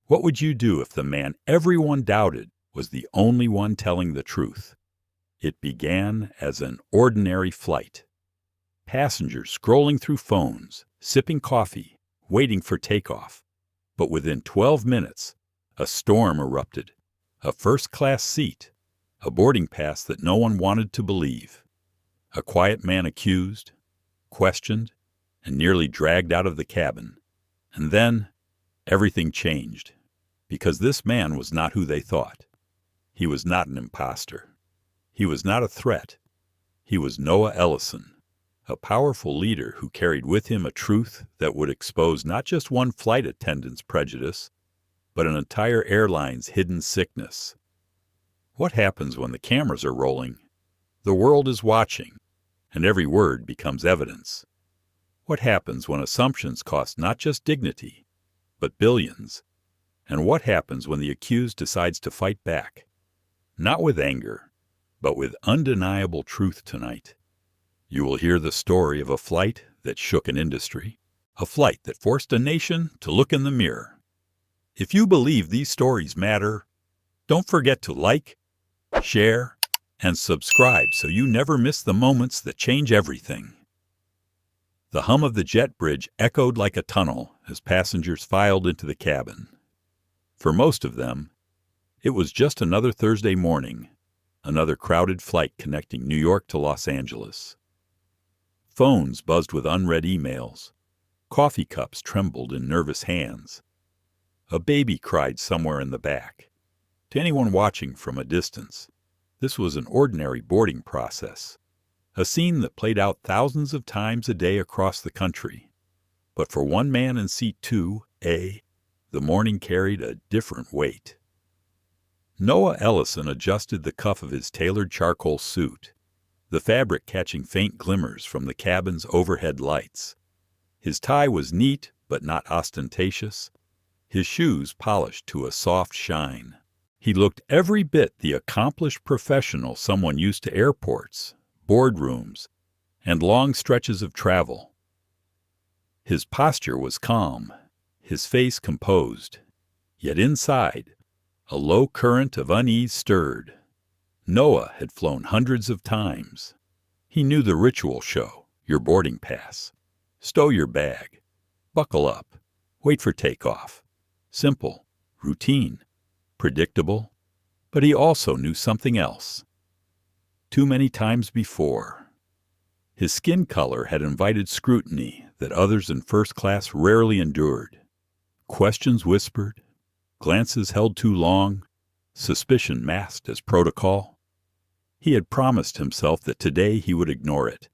What would you do if the man everyone doubted was the only one telling the truth? It began as an ordinary flight. Passengers scrolling through phones, sipping coffee, waiting for takeoff. But within 12 minutes, a storm erupted. A first-class seat, a boarding pass that no one wanted to believe. A quiet man accused, questioned, and nearly dragged out of the cabin. And then, everything changed. Because this man was not who they thought. He was not an imposter. He was not a threat. He was Noah Ellison, a powerful leader who carried with him a truth that would expose not just one flight attendant's prejudice, but an entire airline's hidden sickness. What happens when the cameras are rolling? The world is watching, and every word becomes evidence. What happens when assumptions cost not just dignity, but billions? And what happens when the accused decides to fight back? Not with anger, but with undeniable truth tonight. You will hear the story of a flight that shook an industry, a flight that forced a nation to look in the mirror. If you believe these stories matter, don't forget to like, share, and subscribe so you never miss the moments that change everything. The hum of the jet bridge echoed like a tunnel as passengers filed into the cabin. For most of them, it was just another Thursday morning, another crowded flight connecting New York to Los Angeles. Phones buzzed with unread emails. Coffee cups trembled in nervous hands. A baby cried somewhere in the back. To anyone watching from a distance, this was an ordinary boarding process, a scene that played out thousands of times a day across the country. But for one man in seat 2A, the morning carried a different weight. Noah Ellison adjusted the cuff of his tailored charcoal suit, the fabric catching faint glimmers from the cabin's overhead lights. His tie was neat but not ostentatious, his shoes polished to a soft shine. He looked every bit the accomplished professional someone used to airports, boardrooms, and long stretches of travel. His posture was calm, his face composed, yet inside, a low current of unease stirred. Noah had flown hundreds of times. He knew the ritual show, your boarding pass. Stow your bag. Buckle up. Wait for takeoff. Simple, routine, predictable. But he also knew something else. Too many times before. His skin color had invited scrutiny that others in first class rarely endured. Questions whispered, glances held too long, suspicion masked as protocol. He had promised himself that today he would ignore it,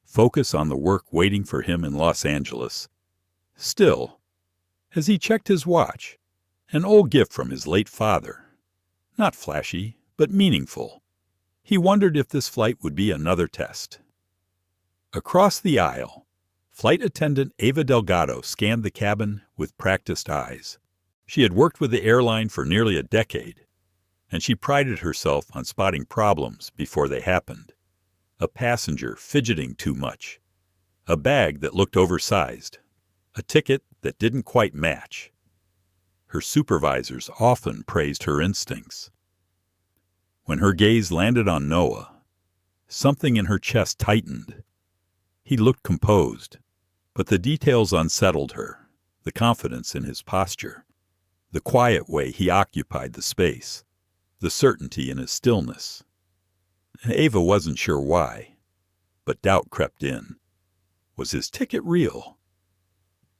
focus on the work waiting for him in Los Angeles. Still, as he checked his watch, an old gift from his late father, not flashy, but meaningful, he wondered if this flight would be another test. Across the aisle, flight attendant Ava Delgado scanned the cabin with practiced eyes. She had worked with the airline for nearly a decade, and she prided herself on spotting problems before they happened. A passenger fidgeting too much, a bag that looked oversized, a ticket that didn't quite match. Her supervisors often praised her instincts. When her gaze landed on Noah, something in her chest tightened. He looked composed, but the details unsettled her, the confidence in his posture, the quiet way he occupied the space, the certainty in his stillness. Ava wasn't sure why, but doubt crept in. Was his ticket real?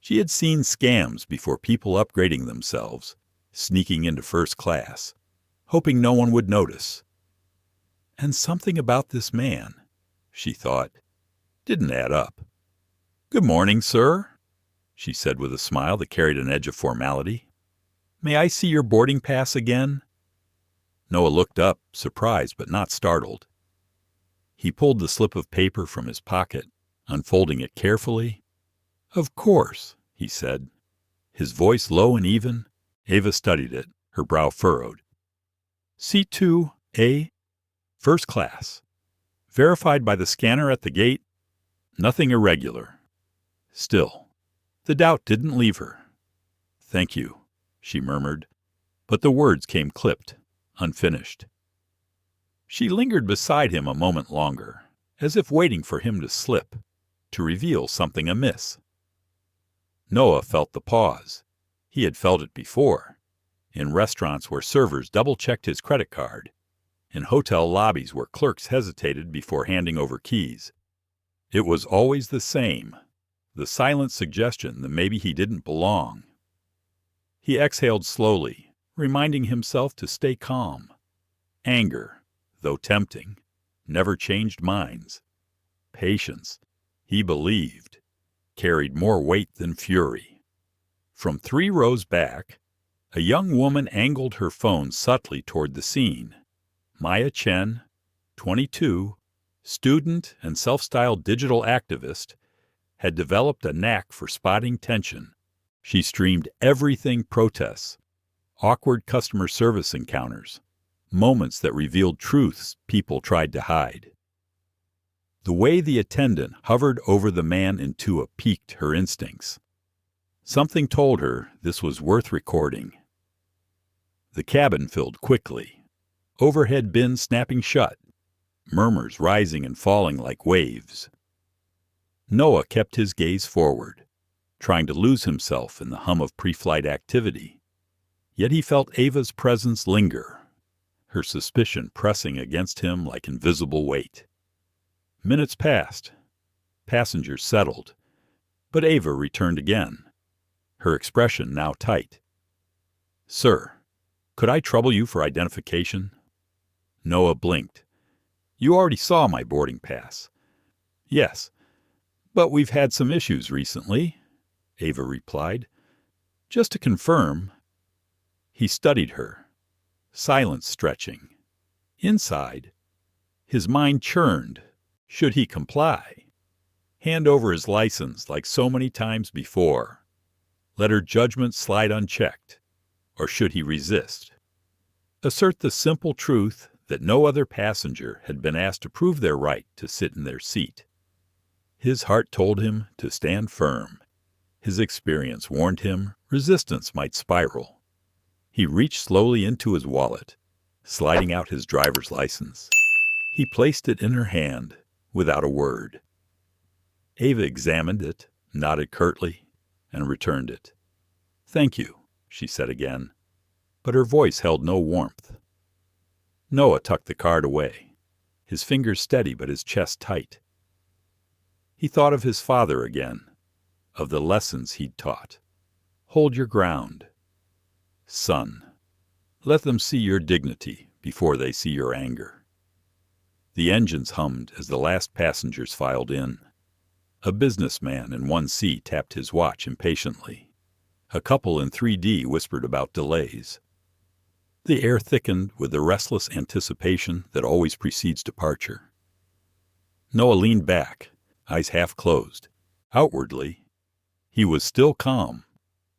She had seen scams before, people upgrading themselves, sneaking into first class, hoping no one would notice. And something about this man, she thought, didn't add up. "Good morning, sir," she said with a smile that carried an edge of formality. "May I see your boarding pass again?" Noah looked up, surprised but not startled. He pulled the slip of paper from his pocket, unfolding it carefully. "Of course," he said, his voice low and even. Ava studied it, her brow furrowed. "C2A, first class. Verified by the scanner at the gate. Nothing irregular." Still, the doubt didn't leave her. "Thank you," she murmured, but the words came clipped, unfinished. She lingered beside him a moment longer, as if waiting for him to slip, to reveal something amiss. Noah felt the pause. He had felt it before, in restaurants where servers double-checked his credit card, in hotel lobbies where clerks hesitated before handing over keys. It was always the same, the silent suggestion that maybe he didn't belong. He exhaled slowly, reminding himself to stay calm. Anger, though tempting, never changed minds. Patience, he believed, carried more weight than fury. From 3 rows back, a young woman angled her phone subtly toward the scene. Maya Chen, 22, student and self-styled digital activist, had developed a knack for spotting tension. She streamed everything protests, awkward customer service encounters, moments that revealed truths people tried to hide. The way the attendant hovered over the man in Tua piqued her instincts. Something told her this was worth recording. The cabin filled quickly, overhead bins snapping shut, murmurs rising and falling like waves. Noah kept his gaze forward, trying to lose himself in the hum of pre-flight activity. Yet he felt Ava's presence linger, her suspicion pressing against him like invisible weight. Minutes passed. Passengers settled, but Ava returned again, her expression now tight. "Sir, could I trouble you for identification?" Noah blinked. "You already saw my boarding pass." "Yes, but we've had some issues recently," Ava replied. "Just to confirm." He studied her, silence stretching. Inside, his mind churned. Should he comply? Hand over his license like so many times before? Let her judgment slide unchecked? Or should he resist? Assert the simple truth that no other passenger had been asked to prove their right to sit in their seat. His heart told him to stand firm. His experience warned him resistance might spiral. He reached slowly into his wallet, sliding out his driver's license. He placed it in her hand, without a word. Ava examined it, nodded curtly, and returned it. "Thank you," she said again, but her voice held no warmth. Noah tucked the card away, his fingers steady but his chest tight. He thought of his father again, of the lessons he'd taught. Hold your ground. Son, let them see your dignity before they see your anger. The engines hummed as the last passengers filed in. A businessman in 1C tapped his watch impatiently. A couple in 3D whispered about delays. The air thickened with the restless anticipation that always precedes departure. Noah leaned back, eyes half closed. Outwardly, he was still calm,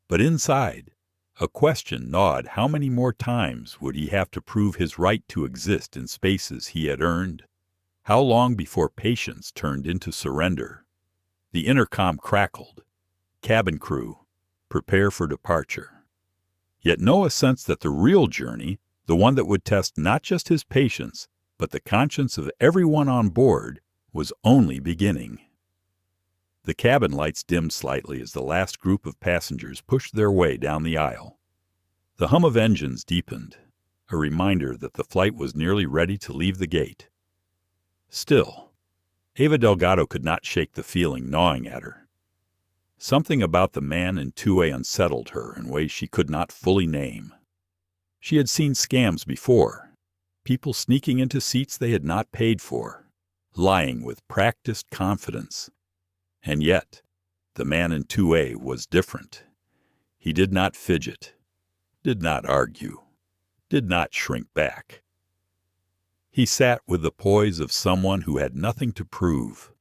but inside, a question gnawed how many more times would he have to prove his right to exist in spaces he had earned? How long before patience turned into surrender? The intercom crackled. Cabin crew, prepare for departure. Yet Noah sensed that the real journey, the one that would test not just his patience, but the conscience of everyone on board, was only beginning. The cabin lights dimmed slightly as the last group of passengers pushed their way down the aisle. The hum of engines deepened, a reminder that the flight was nearly ready to leave the gate. Still, Ava Delgado could not shake the feeling gnawing at her. Something about the man in 2A unsettled her in ways she could not fully name. She had seen scams before, people sneaking into seats they had not paid for, lying with practiced confidence. And yet, the man in 2A was different. He did not fidget, did not argue, did not shrink back. He sat with the poise of someone who had nothing to prove.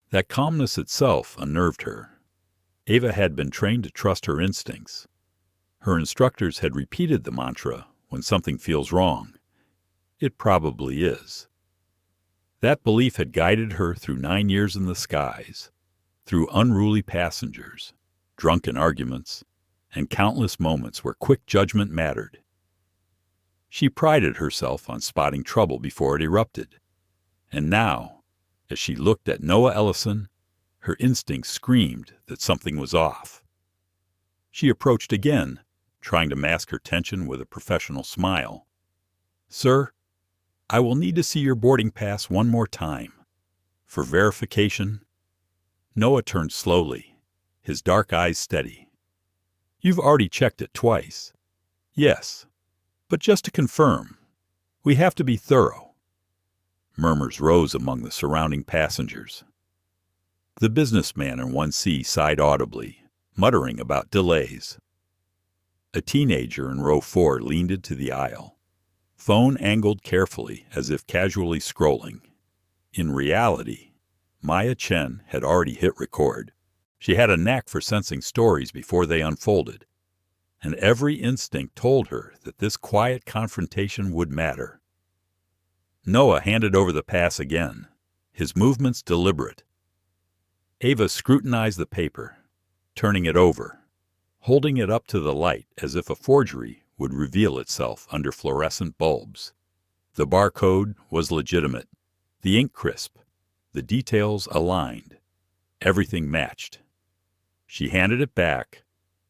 That calmness itself unnerved her. Ava had been trained to trust her instincts. Her instructors had repeated the mantra, when something feels wrong, it probably is. That belief had guided her through 9 years in the skies, through unruly passengers, drunken arguments, and countless moments where quick judgment mattered. She prided herself on spotting trouble before it erupted. And now, as she looked at Noah Ellison, her instincts screamed that something was off. She approached again, trying to mask her tension with a professional smile. "Sir, I will need to see your boarding pass one more time. For verification." Noah turned slowly, his dark eyes steady. "You've already checked it twice." "Yes, but just to confirm, we have to be thorough." Murmurs rose among the surrounding passengers. The businessman in 1C sighed audibly, muttering about delays. A teenager in row 4 leaned into the aisle, phone angled carefully as if casually scrolling. In reality, Maya Chen had already hit record. She had a knack for sensing stories before they unfolded, and every instinct told her that this quiet confrontation would matter. Noah handed over the pass again, his movements deliberate. Ava scrutinized the paper, turning it over, holding it up to the light as if a forgery would reveal itself under fluorescent bulbs. The barcode was legitimate, the ink crisp, the details aligned. Everything matched. She handed it back,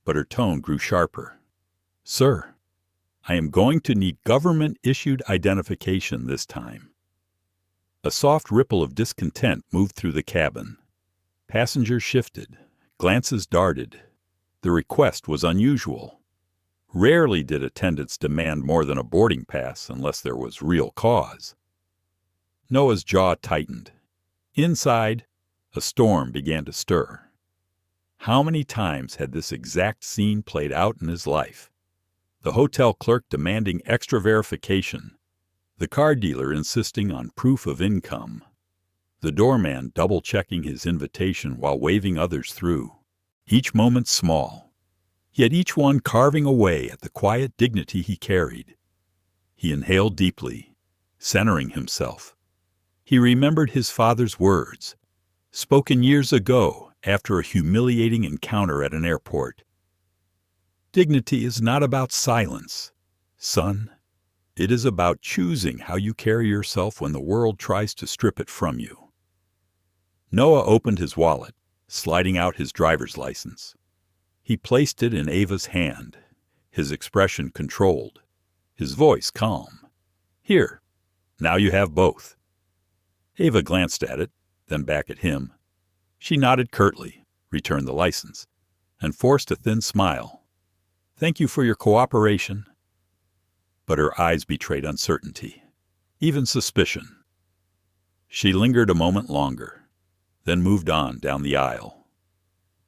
but her tone grew sharper. "Sir, I am going to need government-issued identification this time." A soft ripple of discontent moved through the cabin. Passengers shifted, glances darted. The request was unusual. Rarely did attendants demand more than a boarding pass unless there was real cause. Noah's jaw tightened. Inside, a storm began to stir. How many times had this exact scene played out in his life? The hotel clerk demanding extra verification, the car dealer insisting on proof of income, the doorman double-checking his invitation while waving others through. Each moment small, yet each one carving away at the quiet dignity he carried. He inhaled deeply, centering himself. He remembered his father's words, spoken years ago after a humiliating encounter at an airport. "Dignity is not about silence, son. It is about choosing how you carry yourself when the world tries to strip it from you." Noah opened his wallet, sliding out his driver's license. He placed it in Ava's hand, his expression controlled, his voice calm. "Here, now you have both." Ava glanced at it, then back at him. She nodded curtly, returned the license, and forced a thin smile. "Thank you for your cooperation." But her eyes betrayed uncertainty, even suspicion. She lingered a moment longer, then moved on down the aisle.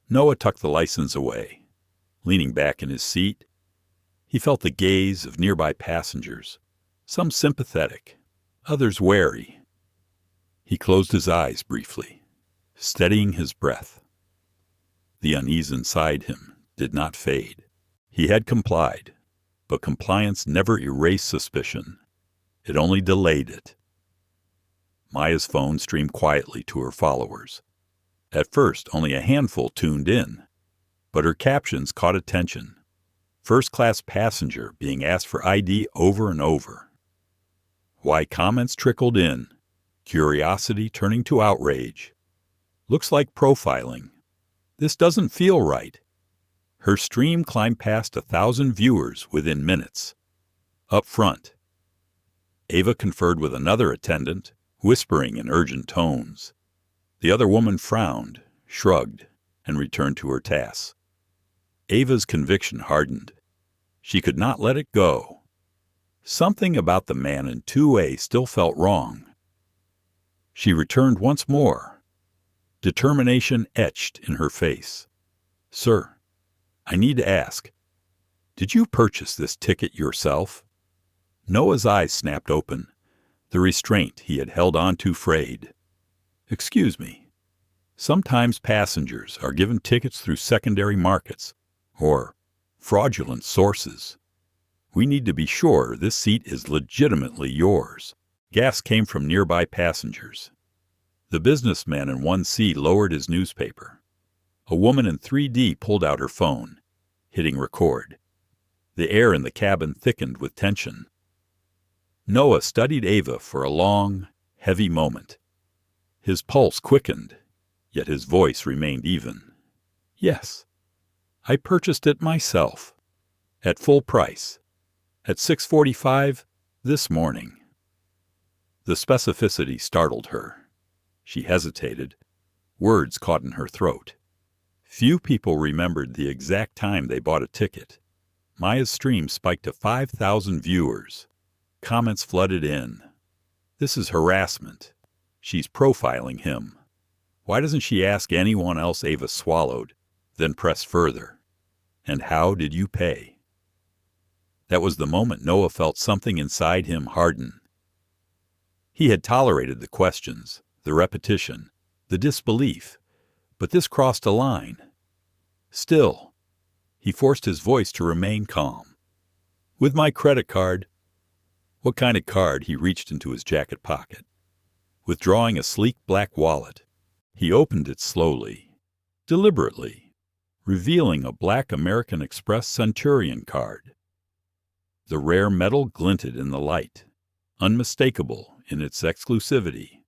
Noah tucked the license away. Leaning back in his seat, he felt the gaze of nearby passengers, some sympathetic, others wary. He closed his eyes briefly, steadying his breath. The unease inside him did not fade. He had complied, but compliance never erased suspicion. It only delayed it. Maya's phone streamed quietly to her followers. At first, only a handful tuned in, but her captions caught attention. First-class passenger being asked for ID over and over. Why comments trickled in, curiosity turning to outrage. "Looks like profiling. This doesn't feel right." Her stream climbed past 1,000 viewers within minutes. Up front, Ava conferred with another attendant, whispering in urgent tones. The other woman frowned, shrugged, and returned to her tasks. Ava's conviction hardened. She could not let it go. Something about the man in 2A still felt wrong. She returned once more, determination etched in her face. "Sir, I need to ask, did you purchase this ticket yourself?" Noah's eyes snapped open, the restraint he had held on to frayed. "Excuse me. Sometimes passengers are given tickets through secondary markets or fraudulent sources. We need to be sure this seat is legitimately yours." Gasps came from nearby passengers. The businessman in 1C lowered his newspaper. A woman in 3D pulled out her phone. hitting record. The air in the cabin thickened with tension. Noah studied Ava for a long, heavy moment. His pulse quickened, yet his voice remained even. Yes, I purchased it myself, at full price, at 6:45 this morning. The specificity startled her. She hesitated. Words caught in her throat. Few people remembered the exact time they bought a ticket. Maya's stream spiked to 5,000 viewers. Comments flooded in. This is harassment. She's profiling him. Why doesn't she ask anyone else? Ava swallowed, then pressed further. And how did you pay? That was the moment Noah felt something inside him harden. He had tolerated the questions, the repetition, the disbelief, but this crossed a line. Still, he forced his voice to remain calm. With my credit card. What kind of card? He reached into his jacket pocket. Withdrawing a sleek black wallet, he opened it slowly, deliberately, revealing a black American Express Centurion Card. The rare metal glinted in the light, unmistakable in its exclusivity.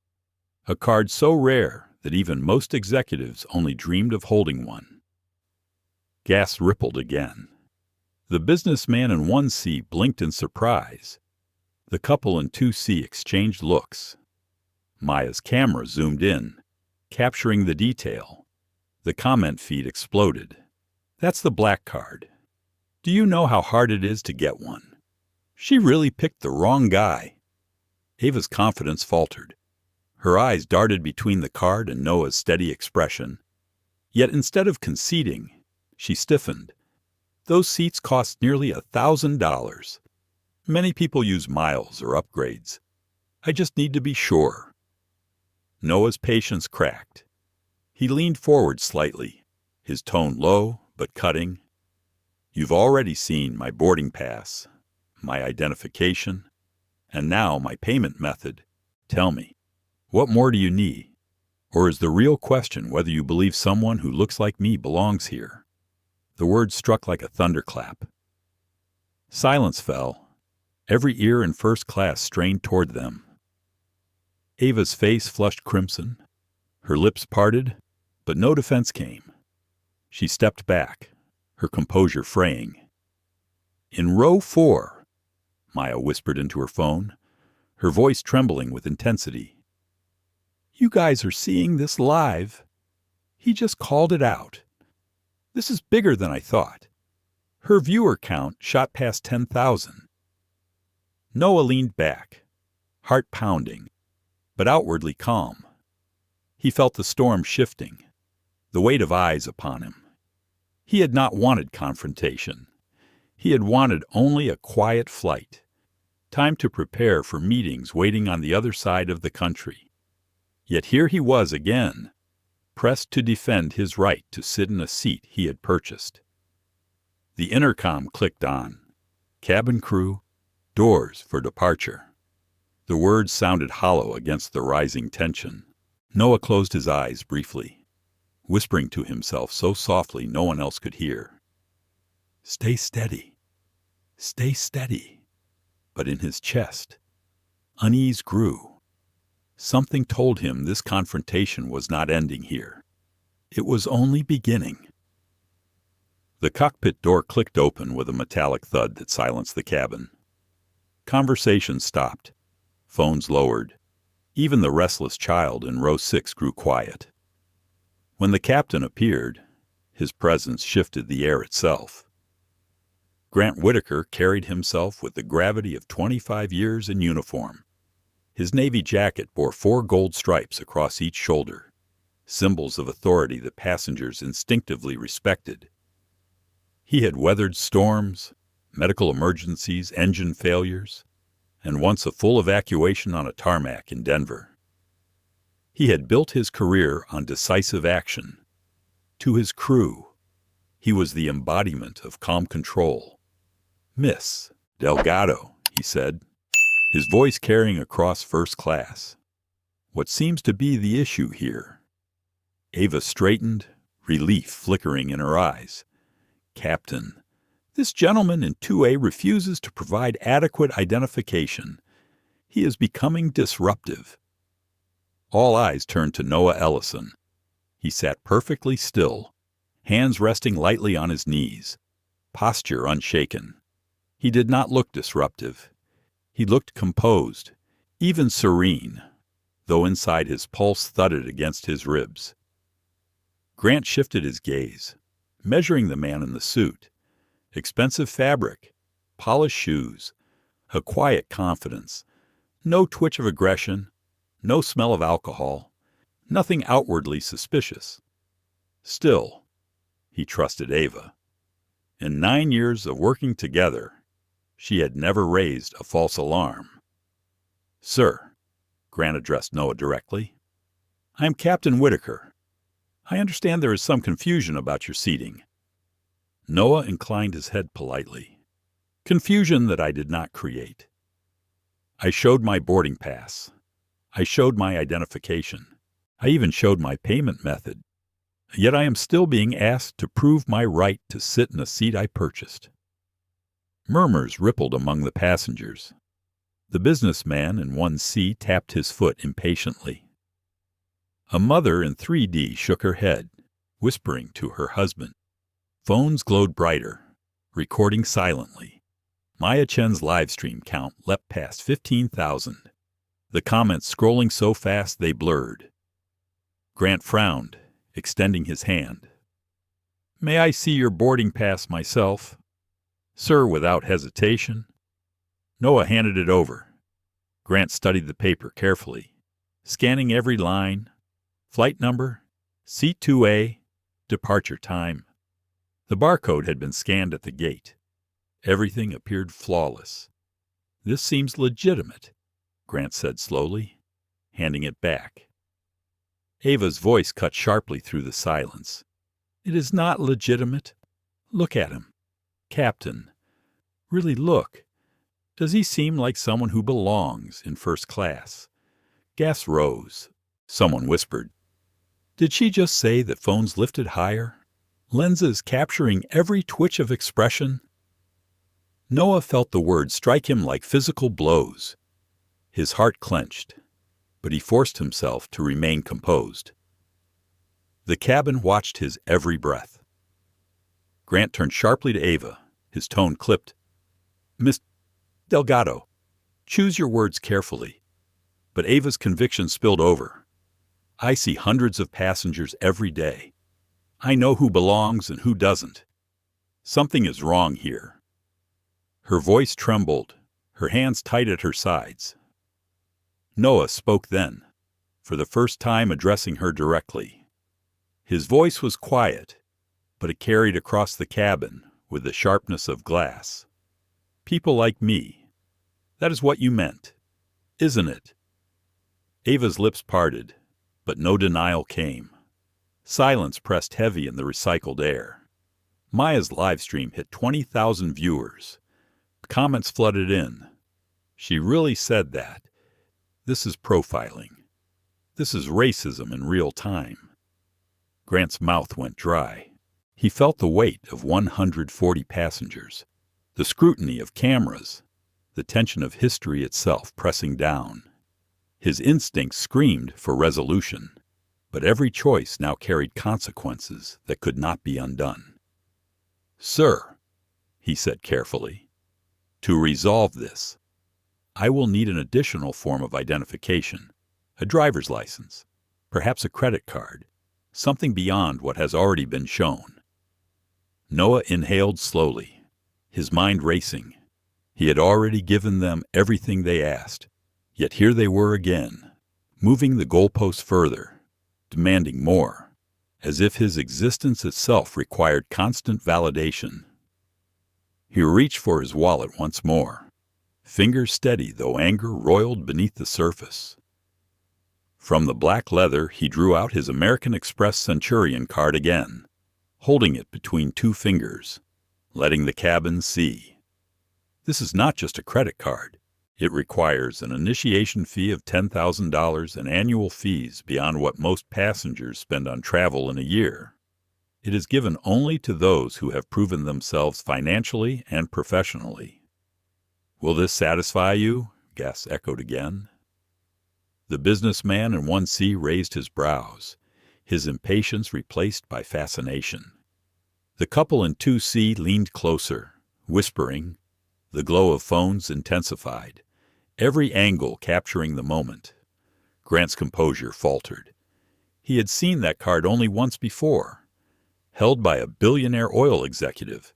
A card so rare that even most executives only dreamed of holding one. Gas rippled again. The businessman in 1C blinked in surprise. The couple in 2C exchanged looks. Maya's camera zoomed in, capturing the detail. The comment feed exploded. That's the black card. Do you know how hard it is to get one? She really picked the wrong guy. Ava's confidence faltered. Her eyes darted between the card and Noah's steady expression. Yet instead of conceding, she stiffened. Those seats cost nearly $1,000. Many people use miles or upgrades. I just need to be sure. Noah's patience cracked. He leaned forward slightly, his tone low but cutting. You've already seen my boarding pass, my identification, and now my payment method. Tell me, what more do you need? Or is the real question whether you believe someone who looks like me belongs here? The words struck like a thunderclap. Silence fell. Every ear in first class strained toward them. Ava's face flushed crimson. Her lips parted, but no defense came. She stepped back, her composure fraying. In row 4, Maya whispered into her phone, her voice trembling with intensity. You guys are seeing this live. He just called it out. This is bigger than I thought. Her viewer count shot past 10,000. Noah leaned back, heart pounding, but outwardly calm. He felt the storm shifting, the weight of eyes upon him. He had not wanted confrontation. He had wanted only a quiet flight, time to prepare for meetings waiting on the other side of the country. Yet here he was again, pressed to defend his right to sit in a seat he had purchased. The intercom clicked on. Cabin crew, doors for departure. The words sounded hollow against the rising tension. Noah closed his eyes briefly, whispering to himself so softly no one else could hear. Stay steady. Stay steady. But in his chest, unease grew. Something told him this confrontation was not ending here. It was only beginning. The cockpit door clicked open with a metallic thud that silenced the cabin. Conversation stopped. Phones lowered. Even the restless child in row 6 grew quiet. When the captain appeared, his presence shifted the air itself. Grant Whitaker carried himself with the gravity of 25 years in uniform. His navy jacket bore 4 gold stripes across each shoulder, symbols of authority that passengers instinctively respected. He had weathered storms, medical emergencies, engine failures, and once a full evacuation on a tarmac in Denver. He had built his career on decisive action. To his crew, he was the embodiment of calm control. Miss Delgado, he said, his voice carrying across first class. What seems to be the issue here? Ava straightened, relief flickering in her eyes. Captain, this gentleman in 2A refuses to provide adequate identification. He is becoming disruptive. All eyes turned to Noah Ellison. He sat perfectly still, hands resting lightly on his knees, posture unshaken. He did not look disruptive. He looked composed, even serene, though inside his pulse thudded against his ribs. Grant shifted his gaze, measuring the man in the suit. Expensive fabric, polished shoes, a quiet confidence, no twitch of aggression, no smell of alcohol, nothing outwardly suspicious. Still, he trusted Ava. In 9 years of working together, she had never raised a false alarm. "Sir," Grant addressed Noah directly, "I am Captain Whitaker. I understand there is some confusion about your seating." Noah inclined his head politely. "Confusion that I did not create. I showed my boarding pass. I showed my identification. I even showed my payment method. Yet I am still being asked to prove my right to sit in a seat I purchased." Murmurs rippled among the passengers. The businessman in 1C tapped his foot impatiently. A mother in 3D shook her head, whispering to her husband. Phones glowed brighter, recording silently. Maya Chen's live stream count leapt past 15,000. The comments scrolling so fast they blurred. Grant frowned, extending his hand. "May I see your boarding pass myself?" "Sir," without hesitation. Noah handed it over. Grant studied the paper carefully, scanning every line. Flight number, seat 2A, departure time. The barcode had been scanned at the gate. Everything appeared flawless. "This seems legitimate," Grant said slowly, handing it back. Ava's voice cut sharply through the silence. "It is not legitimate. Look at him. Captain. Really look. Does he seem like someone who belongs in first class?" Gas rose. Someone whispered. "Did she just say that phones lifted higher? Lenses capturing every twitch of expression?" Noah felt the words strike him like physical blows. His heart clenched, but he forced himself to remain composed. The cabin watched his every breath. Grant turned sharply to Ava, his tone clipped. "Miss Delgado, choose your words carefully." But Ava's conviction spilled over. "I see hundreds of passengers every day. I know who belongs and who doesn't. Something is wrong here." Her voice trembled, her hands tight at her sides. Noah spoke then, for the first time addressing her directly. His voice was quiet, but it carried across the cabin with the sharpness of glass. "People like me. That is what you meant, isn't it?" Ava's lips parted, but no denial came. Silence pressed heavy in the recycled air. Maya's live stream hit 20,000 viewers. Comments flooded in. "She really said that. This is profiling. This is racism in real time." Grant's mouth went dry. He felt the weight of 140 passengers, the scrutiny of cameras, the tension of history itself pressing down. His instincts screamed for resolution, but every choice now carried consequences that could not be undone. "Sir," he said carefully, "to resolve this, I will need an additional form of identification, a driver's license, perhaps a credit card, something beyond what has already been shown." Noah inhaled slowly, his mind racing. He had already given them everything they asked, yet here they were again, moving the goalposts further, demanding more, as if his existence itself required constant validation. He reached for his wallet once more, fingers steady though anger roiled beneath the surface. From the black leather he drew out his American Express Centurion Card again, holding it between two fingers, letting the cabin see. This is not just a credit card. It requires an initiation fee of $10,000 and annual fees beyond what most passengers spend on travel in a year. It is given only to those who have proven themselves financially and professionally. Will this satisfy you? Gas echoed again. The businessman in 1C raised his brows, his impatience replaced by fascination. The couple in 2C leaned closer, whispering. The glow of phones intensified, every angle capturing the moment. Grant's composure faltered. He had seen that card only once before, held by a billionaire oil executive.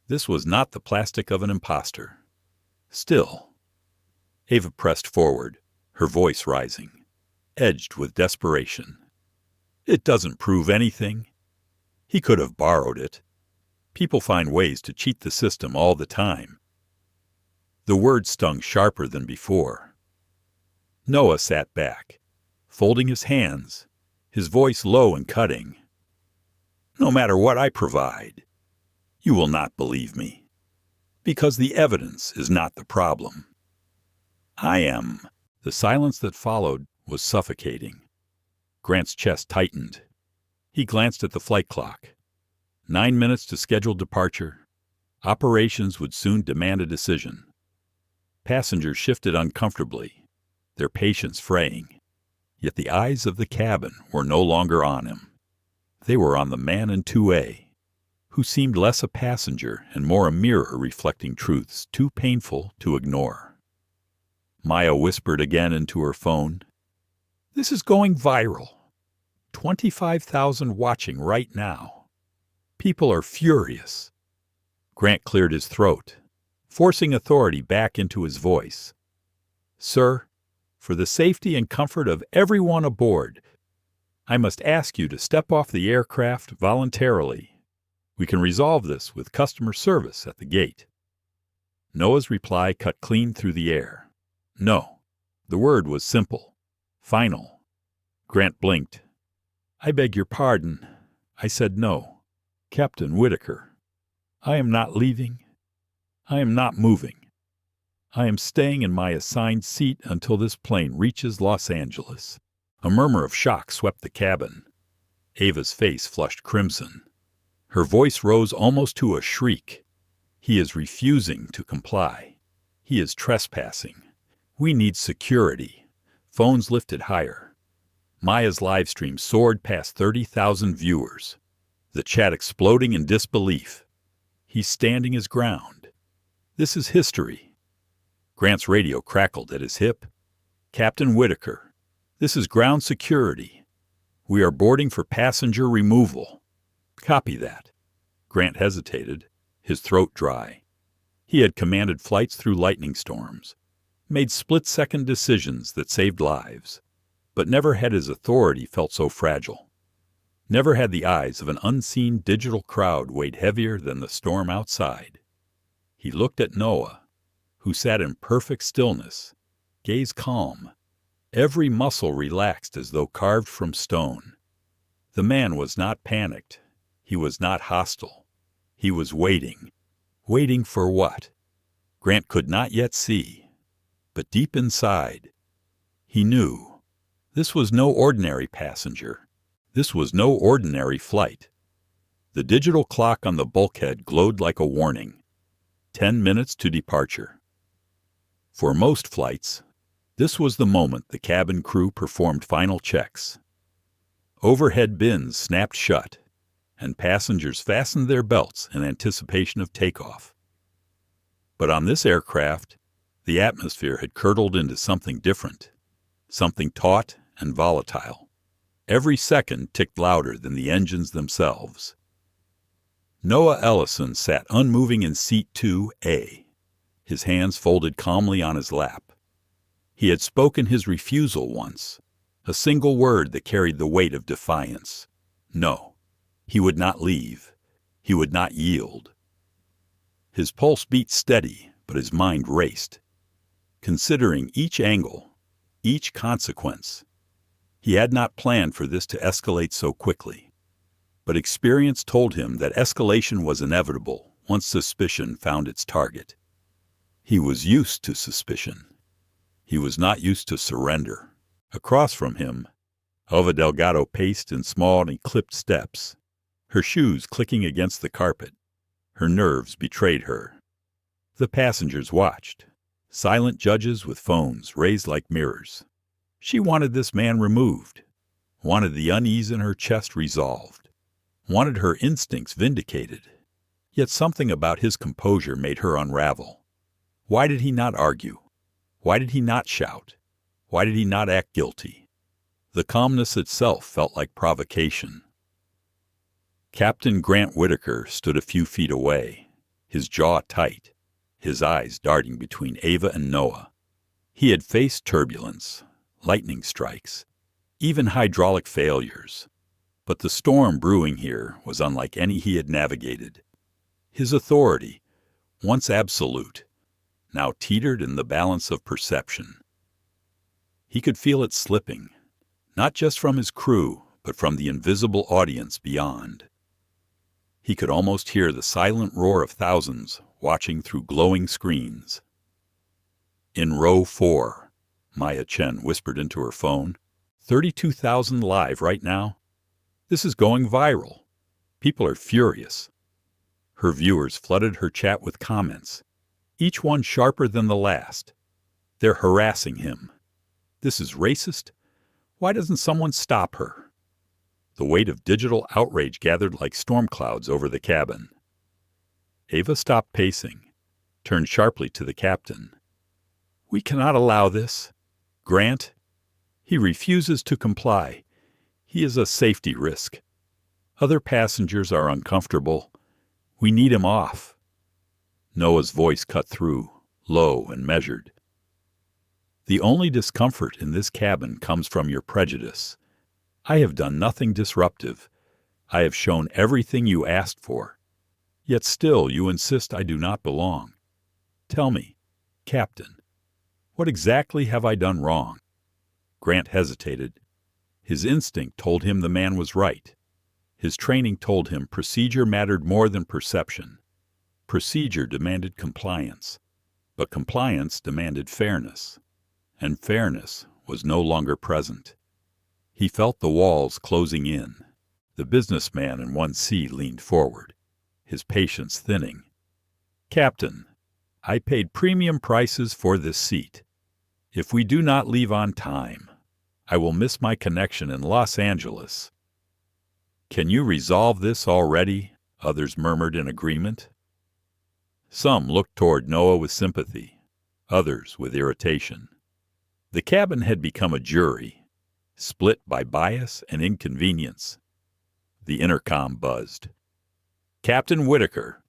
This was not the plastic of an imposter. Still. Ava pressed forward, her voice rising, edged with desperation. It doesn't prove anything. He could have borrowed it. People find ways to cheat the system all the time. The word stung sharper than before. Noah sat back, folding his hands, his voice low and cutting. No matter what I provide, you will not believe me, because the evidence is not the problem. I am. The silence that followed was suffocating. Grant's chest tightened. He glanced at the flight clock. 9 minutes to scheduled departure. Operations would soon demand a decision. Passengers shifted uncomfortably, their patience fraying. Yet the eyes of the cabin were no longer on him. They were on the man in 2A, who seemed less a passenger and more a mirror reflecting truths too painful to ignore. Maya whispered again into her phone. This is going viral. 25,000 watching right now. People are furious. Grant cleared his throat, forcing authority back into his voice. Sir, for the safety and comfort of everyone aboard, I must ask you to step off the aircraft voluntarily. We can resolve this with customer service at the gate. Noah's reply cut clean through the air. No. The word was simple. Final. Grant blinked. I beg your pardon. I said no. Captain Whitaker, I am not leaving. I am not moving. I am staying in my assigned seat until this plane reaches Los Angeles. A murmur of shock swept the cabin. Ava's face flushed crimson. Her voice rose almost to a shriek. He is refusing to comply. He is trespassing. We need security. Phones lifted higher. Maya's live stream soared past 30,000 viewers, the chat exploding in disbelief. He's standing his ground. This is history. Grant's radio crackled at his hip. Captain Whitaker, this is ground security. We are boarding for passenger removal. Copy that. Grant hesitated, his throat dry. He had commanded flights through lightning storms, made split-second decisions that saved lives, but never had his authority felt so fragile. Never had the eyes of an unseen digital crowd weighed heavier than the storm outside. He looked at Noah, who sat in perfect stillness, gaze calm, every muscle relaxed as though carved from stone. The man was not panicked. He was not hostile. He was waiting. Waiting for what? Grant could not yet see. But deep inside, he knew. This was no ordinary passenger. This was no ordinary flight. The digital clock on the bulkhead glowed like a warning. 10 minutes to departure. For most flights, this was the moment the cabin crew performed final checks. Overhead bins snapped shut, and passengers fastened their belts in anticipation of takeoff. But on this aircraft, the atmosphere had curdled into something different, something taut and volatile. Every second ticked louder than the engines themselves. Noah Ellison sat unmoving in seat 2A, his hands folded calmly on his lap. He had spoken his refusal once, a single word that carried the weight of defiance. No, he would not leave. He would not yield. His pulse beat steady, but his mind raced, considering each angle, each consequence. He had not planned for this to escalate so quickly, but experience told him that escalation was inevitable once suspicion found its target. He was used to suspicion. He was not used to surrender. Across from him, Ava Delgado paced in small and clipped steps, her shoes clicking against the carpet. Her nerves betrayed her. The passengers watched, silent judges with phones raised like mirrors. She wanted this man removed, wanted the unease in her chest resolved, wanted her instincts vindicated. Yet something about his composure made her unravel. Why did he not argue? Why did he not shout? Why did he not act guilty? The calmness itself felt like provocation. Captain Grant Whitaker stood a few feet away, his jaw tight, his eyes darting between Ava and Noah. He had faced turbulence, lightning strikes, even hydraulic failures. But the storm brewing here was unlike any he had navigated. His authority, once absolute, now teetered in the balance of perception. He could feel it slipping, not just from his crew, but from the invisible audience beyond. He could almost hear the silent roar of thousands watching through glowing screens. In row 4, Maya Chen whispered into her phone, 32,000 live right now. This is going viral. People are furious. Her viewers flooded her chat with comments, each one sharper than the last. They're harassing him. This is racist. Why doesn't someone stop her? The weight of digital outrage gathered like storm clouds over the cabin. Ava stopped pacing, turned sharply to the captain. We cannot allow this. Grant, he refuses to comply. He is a safety risk. Other passengers are uncomfortable. We need him off. Noah's voice cut through, low and measured. The only discomfort in this cabin comes from your prejudice. I have done nothing disruptive. I have shown everything you asked for. Yet still you insist I do not belong. Tell me, Captain, what exactly have I done wrong? Grant hesitated. His instinct told him the man was right. His training told him procedure mattered more than perception. Procedure demanded compliance, but compliance demanded fairness, and fairness was no longer present. He felt the walls closing in. The businessman in 1C leaned forward, his patience thinning. Captain, I paid premium prices for this seat. If we do not leave on time, I will miss my connection in Los Angeles. Can you resolve this already? Others murmured in agreement. Some looked toward Noah with sympathy, others with irritation. The cabin had become a jury, split by bias and inconvenience. The intercom buzzed. Captain Whitaker,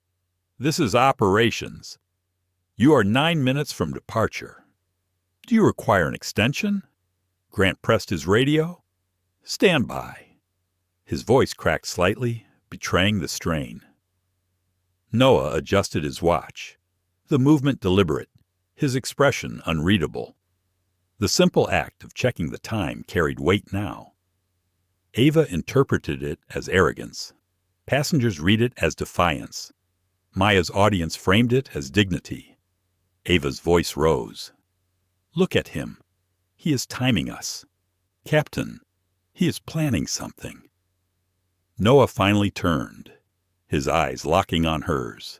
this is operations. You are 9 minutes from departure. Do you require an extension? Grant pressed his radio. Stand by. His voice cracked slightly, betraying the strain. Noah adjusted his watch, the movement deliberate, his expression unreadable. The simple act of checking the time carried weight now. Ava interpreted it as arrogance. Passengers read it as defiance. Maya's audience framed it as dignity. Ava's voice rose. Look at him. He is timing us. Captain, he is planning something. Noah finally turned, his eyes locking on hers.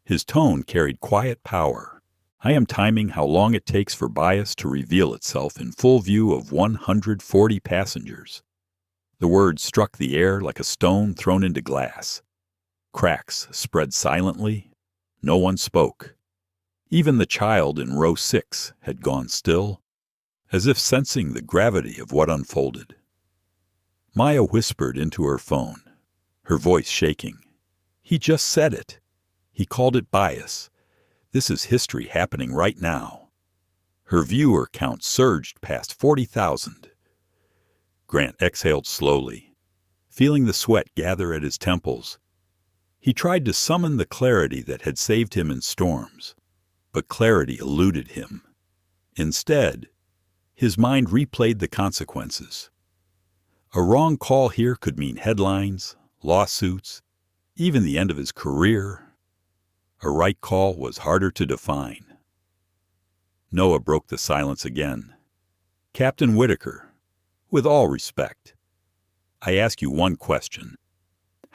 His tone carried quiet power. I am timing how long it takes for bias to reveal itself in full view of 140 passengers. The words struck the air like a stone thrown into glass. Cracks spread silently. No one spoke. Even the child in row 6 had gone still, as if sensing the gravity of what unfolded. Maya whispered into her phone, her voice shaking. He just said it. He called it bias. This is history happening right now. Her viewer count surged past 40,000. Grant exhaled slowly, feeling the sweat gather at his temples. He tried to summon the clarity that had saved him in storms, but clarity eluded him. Instead, his mind replayed the consequences. A wrong call here could mean headlines, lawsuits, even the end of his career. A right call was harder to define. Noah broke the silence again. Captain Whitaker, with all respect, I ask you one question.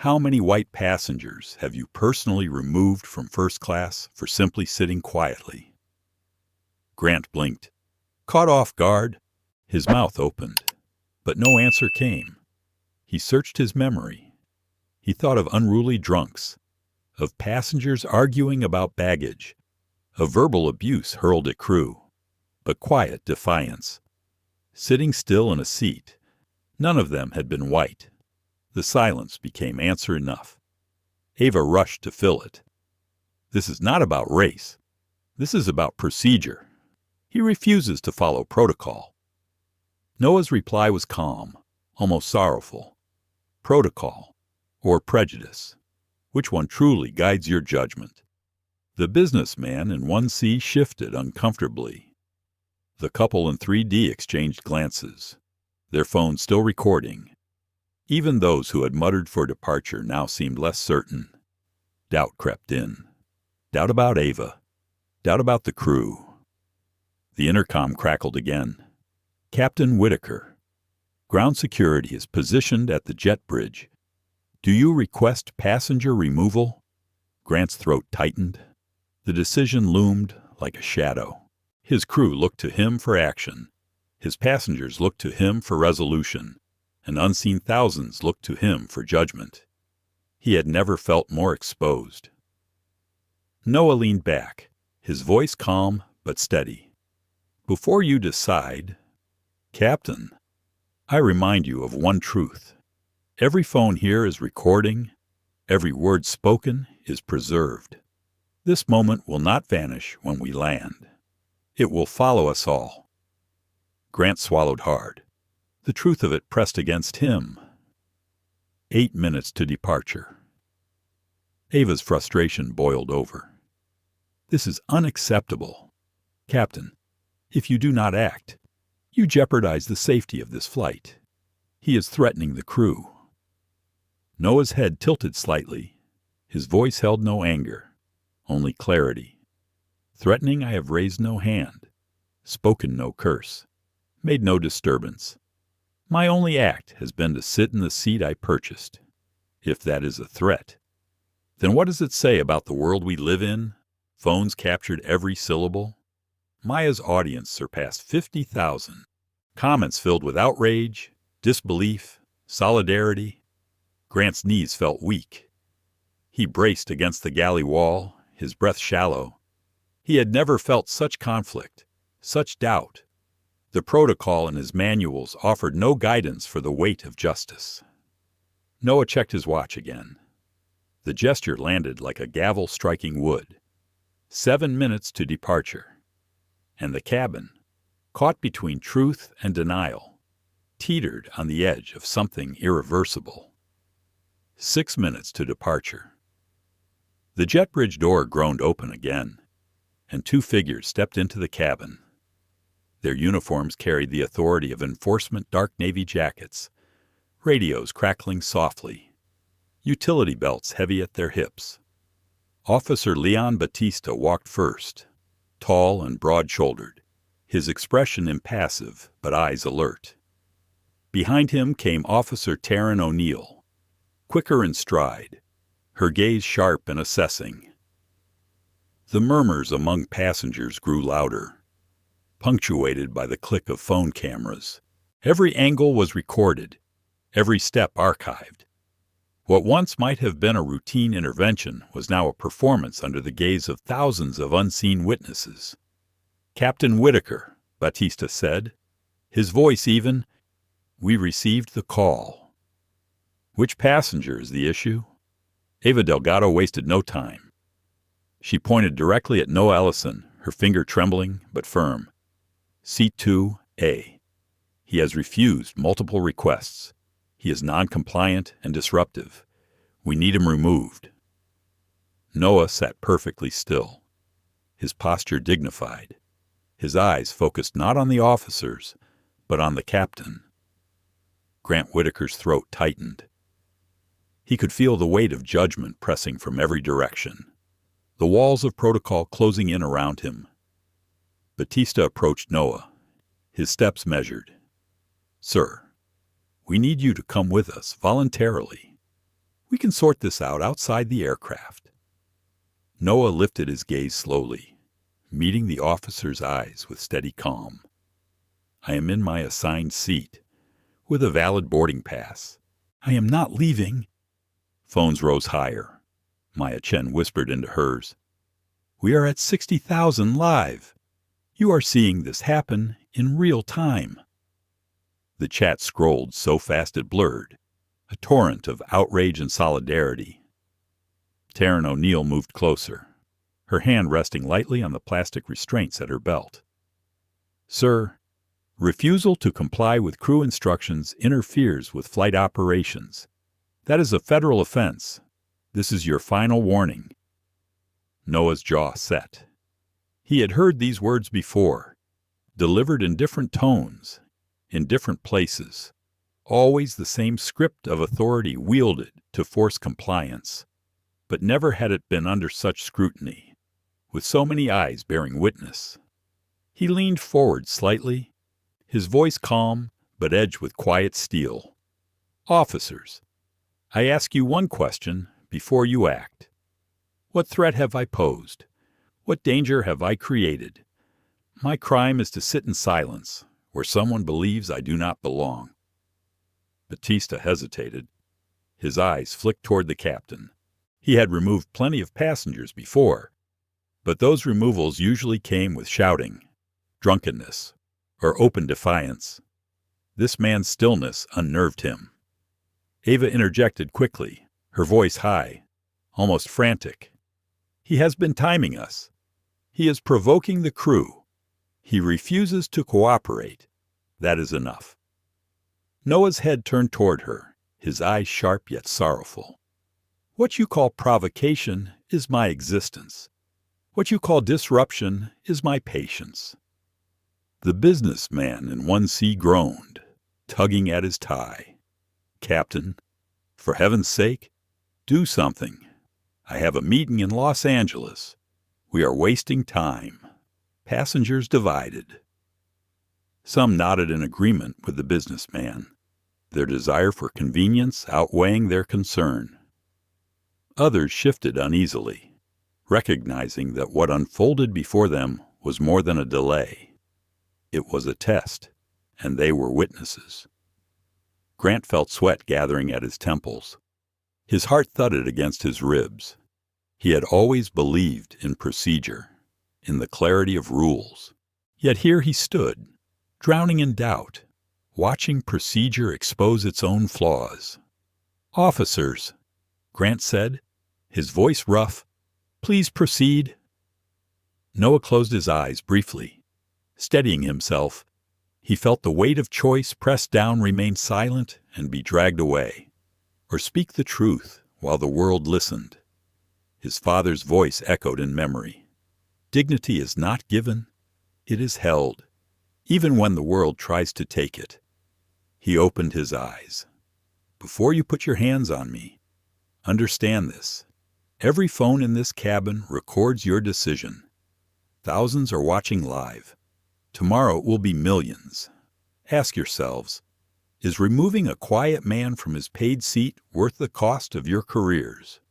How many white passengers have you personally removed from first class for simply sitting quietly? Grant blinked. Caught off guard, his mouth opened, but no answer came. He searched his memory. He thought of unruly drunks, of passengers arguing about baggage, of verbal abuse hurled at crew, but quiet defiance. Sitting still in a seat, none of them had been white. The silence became answer enough. Ava rushed to fill it. This is not about race. This is about procedure. He refuses to follow protocol. Noah's reply was calm, almost sorrowful. Protocol, or prejudice. Which one truly guides your judgment? The businessman in 1C shifted uncomfortably. The couple in 3D exchanged glances, their phones still recording. Even those who had muttered for departure now seemed less certain. Doubt crept in. Doubt about Ava. Doubt about the crew. The intercom crackled again. Captain Whitaker. Ground security is positioned at the jet bridge. Do you request passenger removal? Grant's throat tightened. The decision loomed like a shadow. His crew looked to him for action. His passengers looked to him for resolution. And unseen thousands looked to him for judgment. He had never felt more exposed. Noah leaned back, his voice calm but steady. Before you decide, Captain, I remind you of one truth. Every phone here is recording. Every word spoken is preserved. This moment will not vanish when we land. It will follow us all. Grant swallowed hard. The truth of it pressed against him. 8 minutes to departure. Ava's frustration boiled over. This is unacceptable. Captain, if you do not act, you jeopardize the safety of this flight. He is threatening the crew. Noah's head tilted slightly. His voice held no anger, only clarity. Threatening, I have raised no hand, spoken no curse, made no disturbance. My only act has been to sit in the seat I purchased. If that is a threat, then what does it say about the world we live in? Phones captured every syllable. Maya's audience surpassed 50,000. Comments filled with outrage, disbelief, solidarity. Grant's knees felt weak. He braced against the galley wall, his breath shallow. He had never felt such conflict, such doubt. The protocol in his manuals offered no guidance for the weight of justice. Noah checked his watch again. The gesture landed like a gavel striking wood. 7 minutes to departure. And the cabin, caught between truth and denial, teetered on the edge of something irreversible. 6 minutes to departure. The jet bridge door groaned open again, and 2 figures stepped into the cabin. Their uniforms carried the authority of enforcement dark navy jackets, radios crackling softly, utility belts heavy at their hips. Officer Leon Batista walked first, tall and broad-shouldered, his expression impassive but eyes alert. Behind him came Officer Taryn O'Neill, quicker in stride, her gaze sharp and assessing. The murmurs among passengers grew louder, punctuated by the click of phone cameras. Every angle was recorded, every step archived. What once might have been a routine intervention was now a performance under the gaze of thousands of unseen witnesses. Captain Whitaker, Batista said, his voice even, we received the call. Which passenger is the issue? Ava Delgado wasted no time. She pointed directly at Noah Ellison, her finger trembling but firm. Seat 2A. He has refused multiple requests. He is non-compliant and disruptive. We need him removed. Noah sat perfectly still, his posture dignified, his eyes focused not on the officers, but on the captain. Grant Whitaker's throat tightened. He could feel the weight of judgment pressing from every direction, the walls of protocol closing in around him. Batista approached Noah, his steps measured. Sir, we need you to come with us voluntarily. We can sort this out outside the aircraft. Noah lifted his gaze slowly, meeting the officer's eyes with steady calm. I am in my assigned seat, with a valid boarding pass. I am not leaving. Phones rose higher. Maya Chen whispered into hers. We are at 60,000 live. You are seeing this happen in real time. The chat scrolled so fast it blurred, a torrent of outrage and solidarity. Taryn O'Neill moved closer, her hand resting lightly on the plastic restraints at her belt. Sir, refusal to comply with crew instructions interferes with flight operations. That is a federal offense. This is your final warning. Noah's jaw set. He had heard these words before, delivered in different tones, in different places, always the same script of authority wielded to force compliance, but never had it been under such scrutiny, with so many eyes bearing witness. He leaned forward slightly, his voice calm but edged with quiet steel. Officers, I ask you one question before you act. What threat have I posed? What danger have I created? My crime is to sit in silence, where someone believes I do not belong. Batista hesitated. His eyes flicked toward the captain. He had removed plenty of passengers before, but those removals usually came with shouting, drunkenness, or open defiance. This man's stillness unnerved him. Ava interjected quickly, her voice high, almost frantic. He has been timing us. He is provoking the crew. He refuses to cooperate. That is enough. Noah's head turned toward her, his eyes sharp yet sorrowful. What you call provocation is my existence. What you call disruption is my patience. The businessman in 1C groaned, tugging at his tie. Captain, for heaven's sake, do something. I have a meeting in Los Angeles. We are wasting time. Passengers divided. Some nodded in agreement with the businessman, their desire for convenience outweighing their concern. Others shifted uneasily, recognizing that what unfolded before them was more than a delay. It was a test, and they were witnesses. Grant felt sweat gathering at his temples. His heart thudded against his ribs. He had always believed in procedure, in the clarity of rules. Yet here he stood, drowning in doubt, watching procedure expose its own flaws. Officers, Grant said, his voice rough, please proceed. Noah closed his eyes briefly. Steadying himself, he felt the weight of choice press down, remain silent, and be dragged away, or speak the truth while the world listened. His father's voice echoed in memory. Dignity is not given, it is held, even when the world tries to take it. He opened his eyes. Before you put your hands on me, understand this. Every phone in this cabin records your decision. Thousands are watching live. Tomorrow it will be millions. Ask yourselves, is removing a quiet man from his paid seat worth the cost of your careers?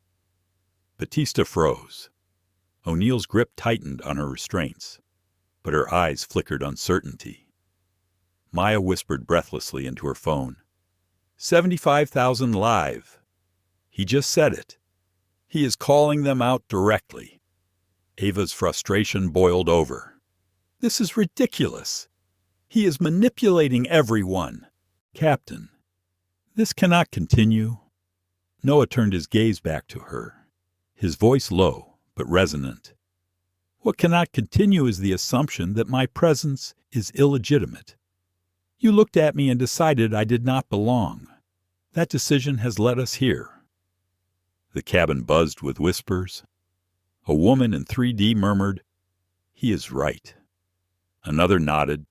Batista froze. O'Neill's grip tightened on her restraints, but her eyes flickered uncertainty. Maya whispered breathlessly into her phone. 75,000 live. He just said it. He is calling them out directly. Ava's frustration boiled over. This is ridiculous. He is manipulating everyone. Captain, this cannot continue. Noah turned his gaze back to her, his voice low but resonant. What cannot continue is the assumption that my presence is illegitimate. You looked at me and decided I did not belong. That decision has led us here. The cabin buzzed with whispers. A woman in 3D murmured, "He is right." Another nodded.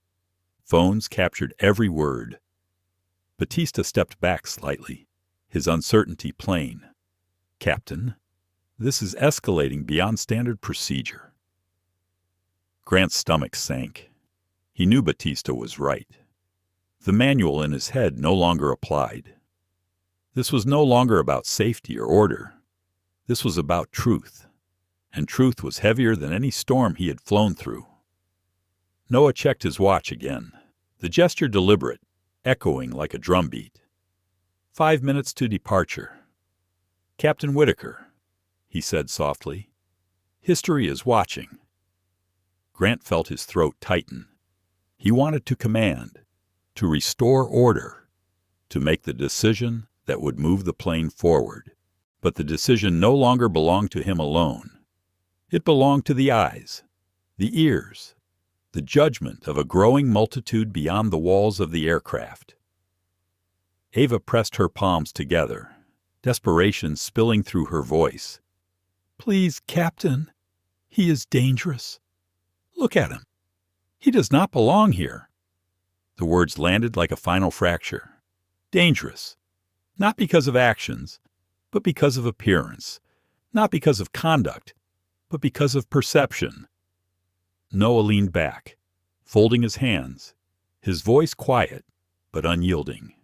Phones captured every word. Batista stepped back slightly, his uncertainty plain. Captain, this is escalating beyond standard procedure. Grant's stomach sank. He knew Batista was right. The manual in his head no longer applied. This was no longer about safety or order. This was about truth, and truth was heavier than any storm he had flown through. Noah checked his watch again, the gesture deliberate, echoing like a drumbeat. 5 minutes to departure. "Captain Whitaker," he said softly, "history is watching." Grant felt his throat tighten. He wanted to command, to restore order, to make the decision that would move the plane forward. But the decision no longer belonged to him alone. It belonged to the eyes, the ears, the judgment of a growing multitude beyond the walls of the aircraft. Ava pressed her palms together, desperation spilling through her voice. "Please, Captain, he is dangerous. Look at him. He does not belong here." The words landed like a final fracture. Dangerous. Not because of actions, but because of appearance. Not because of conduct, but because of perception. Noah leaned back, folding his hands, his voice quiet but unyielding.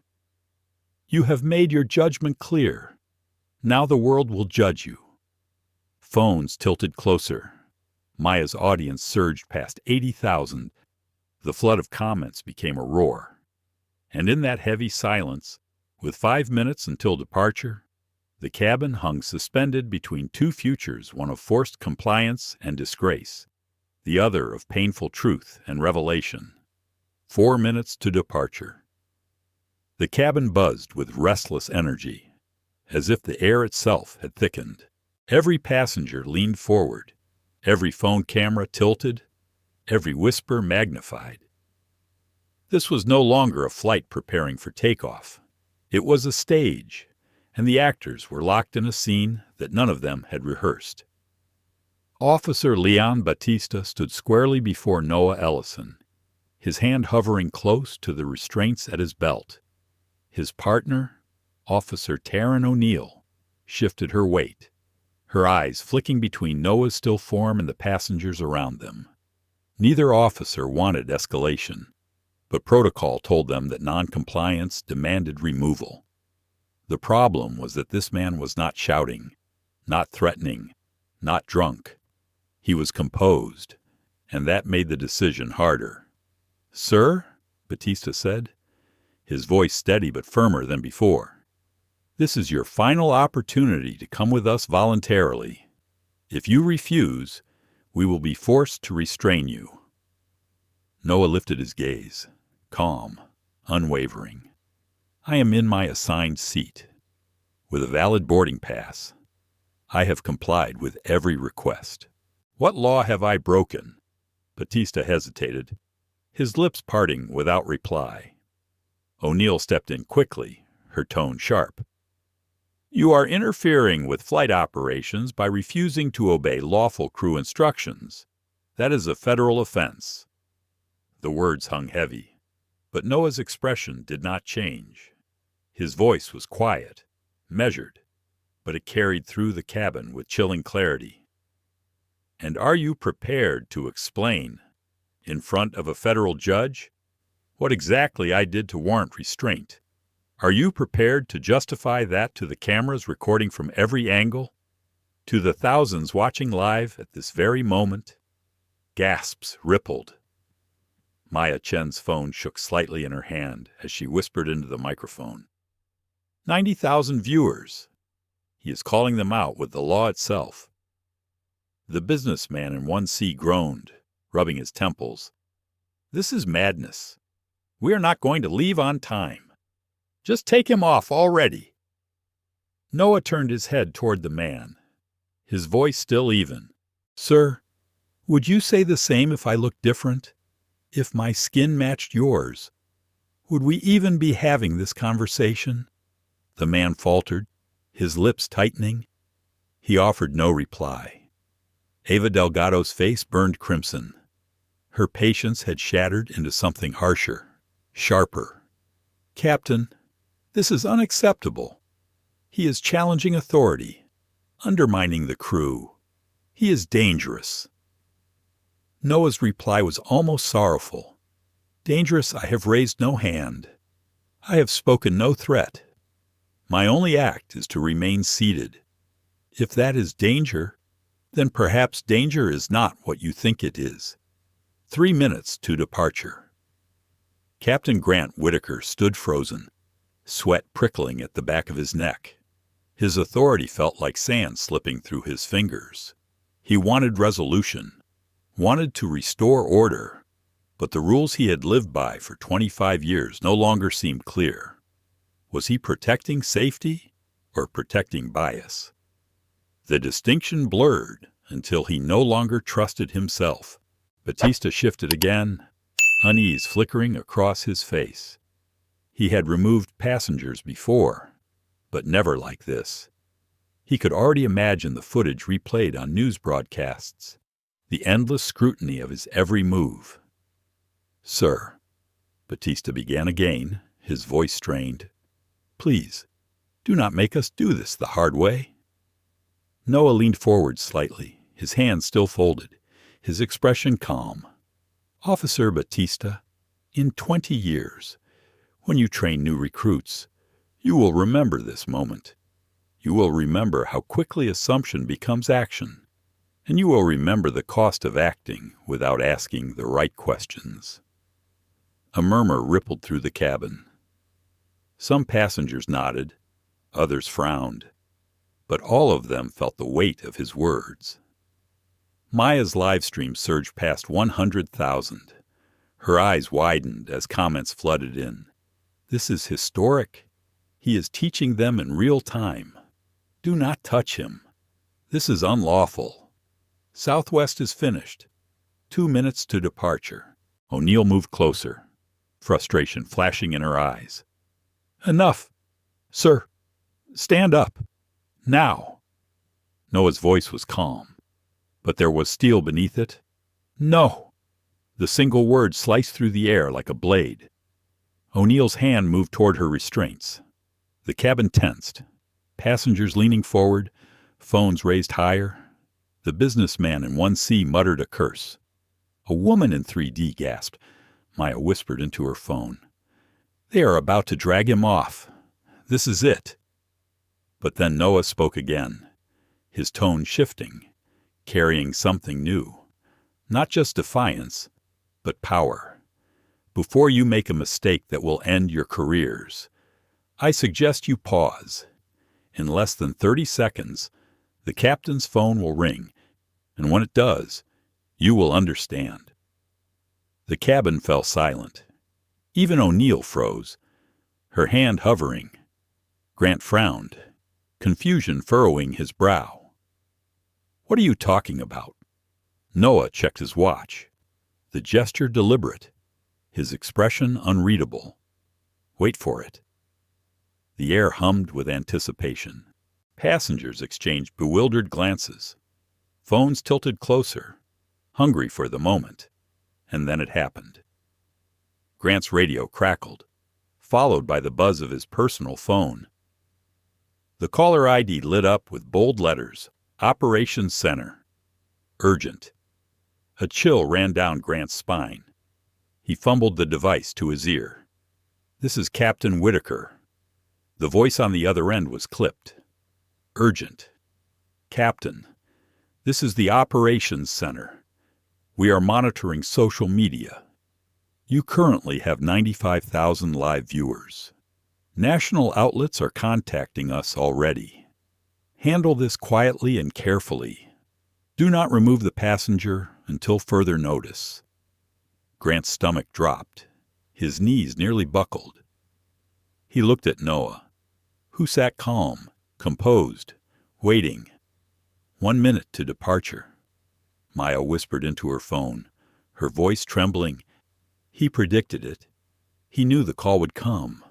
"You have made your judgment clear. Now the world will judge you." Phones tilted closer. Maya's audience surged past 80,000. The flood of comments became a roar. And in that heavy silence, with 5 minutes until departure, the cabin hung suspended between two futures, one of forced compliance and disgrace, the other of painful truth and revelation. 4 minutes to departure. The cabin buzzed with restless energy, as if the air itself had thickened. Every passenger leaned forward, every phone camera tilted, every whisper magnified. This was no longer a flight preparing for takeoff. It was a stage, and the actors were locked in a scene that none of them had rehearsed. Officer Leon Batista stood squarely before Noah Ellison, his hand hovering close to the restraints at his belt. His partner, Officer Taryn O'Neill, shifted her weight, her eyes flicking between Noah's still form and the passengers around them. Neither officer wanted escalation, but protocol told them that noncompliance demanded removal. The problem was that this man was not shouting, not threatening, not drunk. He was composed, and that made the decision harder. "Sir," Batista said, his voice steady but firmer than before, "this is your final opportunity to come with us voluntarily. If you refuse, we will be forced to restrain you." Noah lifted his gaze, calm, unwavering. "I am in my assigned seat, with a valid boarding pass. I have complied with every request." "What law have I broken?" Batista hesitated, his lips parting without reply. O'Neill stepped in quickly, her tone sharp. "You are interfering with flight operations by refusing to obey lawful crew instructions. That is a federal offense." The words hung heavy, but Noah's expression did not change. His voice was quiet, measured, but it carried through the cabin with chilling clarity. "And are you prepared to explain, in front of a federal judge, what exactly I did to warrant restraint? Are you prepared to justify that to the cameras recording from every angle? To the thousands watching live at this very moment?" Gasps rippled. Maya Chen's phone shook slightly in her hand as she whispered into the microphone. 90,000 viewers. He is calling them out with the law itself." The businessman in 1C groaned, rubbing his temples. "This is madness. We are not going to leave on time. Just take him off already." Noah turned his head toward the man, his voice still even. "Sir, would you say the same if I looked different? If my skin matched yours? Would we even be having this conversation?" The man faltered, his lips tightening. He offered no reply. Ava Delgado's face burned crimson. Her patience had shattered into something harsher, sharper. "Captain, this is unacceptable. He is challenging authority, undermining the crew. He is dangerous." Noah's reply was almost sorrowful. "Dangerous, I have raised no hand. I have spoken no threat. My only act is to remain seated. If that is danger, then perhaps danger is not what you think it is. 3 minutes to departure. Captain Grant Whitaker stood frozen, sweat prickling at the back of his neck. His authority felt like sand slipping through his fingers. He wanted resolution, wanted to restore order, but the rules he had lived by for 25 years no longer seemed clear. Was he protecting safety or protecting bias? The distinction blurred until he no longer trusted himself. Batista shifted again, unease flickering across his face. He had removed passengers before, but never like this. He could already imagine the footage replayed on news broadcasts, the endless scrutiny of his every move. "Sir," Batista began again, his voice strained. "Please, do not make us do this the hard way." Noah leaned forward slightly, his hands still folded, his expression calm. "Officer Batista, in 20 years, when you train new recruits, you will remember this moment. You will remember how quickly assumption becomes action, and you will remember the cost of acting without asking the right questions." A murmur rippled through the cabin. Some passengers nodded, others frowned, but all of them felt the weight of his words. Maya's live stream surged past 100,000. Her eyes widened as comments flooded in. "This is historic. He is teaching them in real time. Do not touch him. This is unlawful. Southwest is finished. 2 minutes to departure." O'Neill moved closer, frustration flashing in her eyes. "Enough. Sir, stand up. Now." Noah's voice was calm, but there was steel beneath it. "No." The single word sliced through the air like a blade. O'Neill's hand moved toward her restraints. The cabin tensed, passengers leaning forward, phones raised higher. The businessman in 1C muttered a curse. "A woman in 3D gasped." Maya whispered into her phone. "They are about to drag him off. This is it." But then Noah spoke again, his tone shifting, carrying something new. Not just defiance, but power. "Before you make a mistake that will end your careers, I suggest you pause. In less than 30 seconds, the captain's phone will ring, and when it does, you will understand." The cabin fell silent. Even O'Neill froze, her hand hovering. Grant frowned, confusion furrowing his brow. "What are you talking about?" Noah checked his watch, the gesture deliberate, his expression unreadable. "Wait for it." The air hummed with anticipation. Passengers exchanged bewildered glances. Phones tilted closer, hungry for the moment. And then it happened. Grant's radio crackled, followed by the buzz of his personal phone. The caller ID lit up with bold letters, "Operations Center." Urgent. A chill ran down Grant's spine. He fumbled the device to his ear. "This is Captain Whitaker." The voice on the other end was clipped. "Urgent. Captain, this is the Operations Center. We are monitoring social media. You currently have 95,000 live viewers. National outlets are contacting us already. Handle this quietly and carefully. Do not remove the passenger until further notice." Grant's stomach dropped. His knees nearly buckled. He looked at Noah, who sat calm, composed, waiting. 1 minute to departure. Maya whispered into her phone, her voice trembling. He predicted it. He knew the call would come.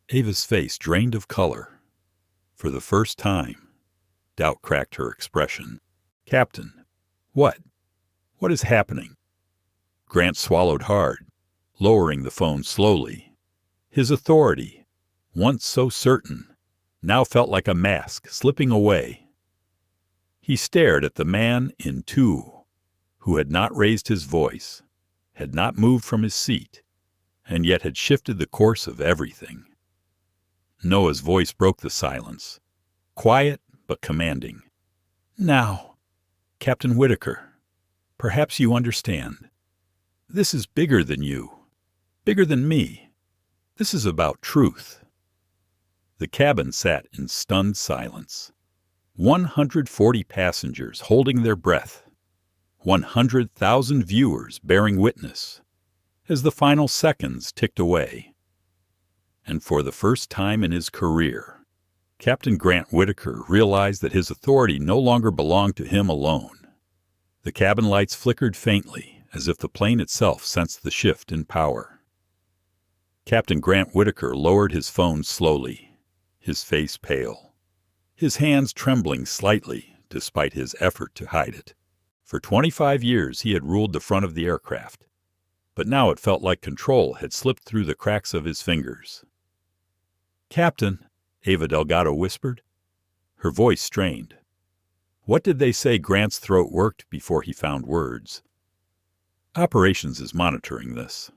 Ava's face drained of color. For the first time, doubt cracked her expression. "Captain, what? What is happening?" Grant swallowed hard, lowering the phone slowly. His authority, once so certain, now felt like a mask slipping away. He stared at the man in 2, who had not raised his voice, had not moved from his seat, and yet had shifted the course of everything. Noah's voice broke the silence, quiet but commanding. "Now, Captain Whitaker, perhaps you understand. This is bigger than you, bigger than me. This is about truth." The cabin sat in stunned silence. 140 passengers holding their breath. 100,000 viewers bearing witness as the final seconds ticked away. And for the first time in his career, Captain Grant Whitaker realized that his authority no longer belonged to him alone. The cabin lights flickered faintly, as if the plane itself sensed the shift in power. Captain Grant Whitaker lowered his phone slowly, his face pale, his hands trembling slightly despite his effort to hide it. For 25 years he had ruled the front of the aircraft, but now it felt like control had slipped through the cracks of his fingers. "Captain," Ava Delgado whispered, her voice strained. What did they say? Grant's throat worked before he found words. "Operations is monitoring this.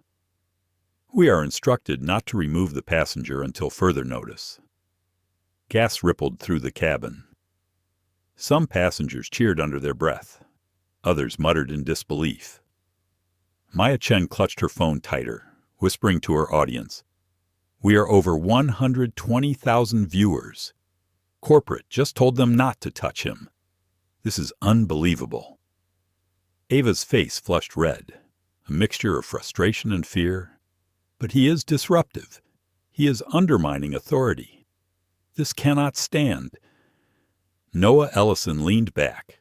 We are instructed not to remove the passenger until further notice." Gas rippled through the cabin. Some passengers cheered under their breath. Others muttered in disbelief. Maya Chen clutched her phone tighter, whispering to her audience, "We are over 120,000 viewers. Corporate just told them not to touch him. This is unbelievable." Ava's face flushed red, a mixture of frustration and fear. "But he is disruptive. He is undermining authority. This cannot stand." Noah Ellison leaned back,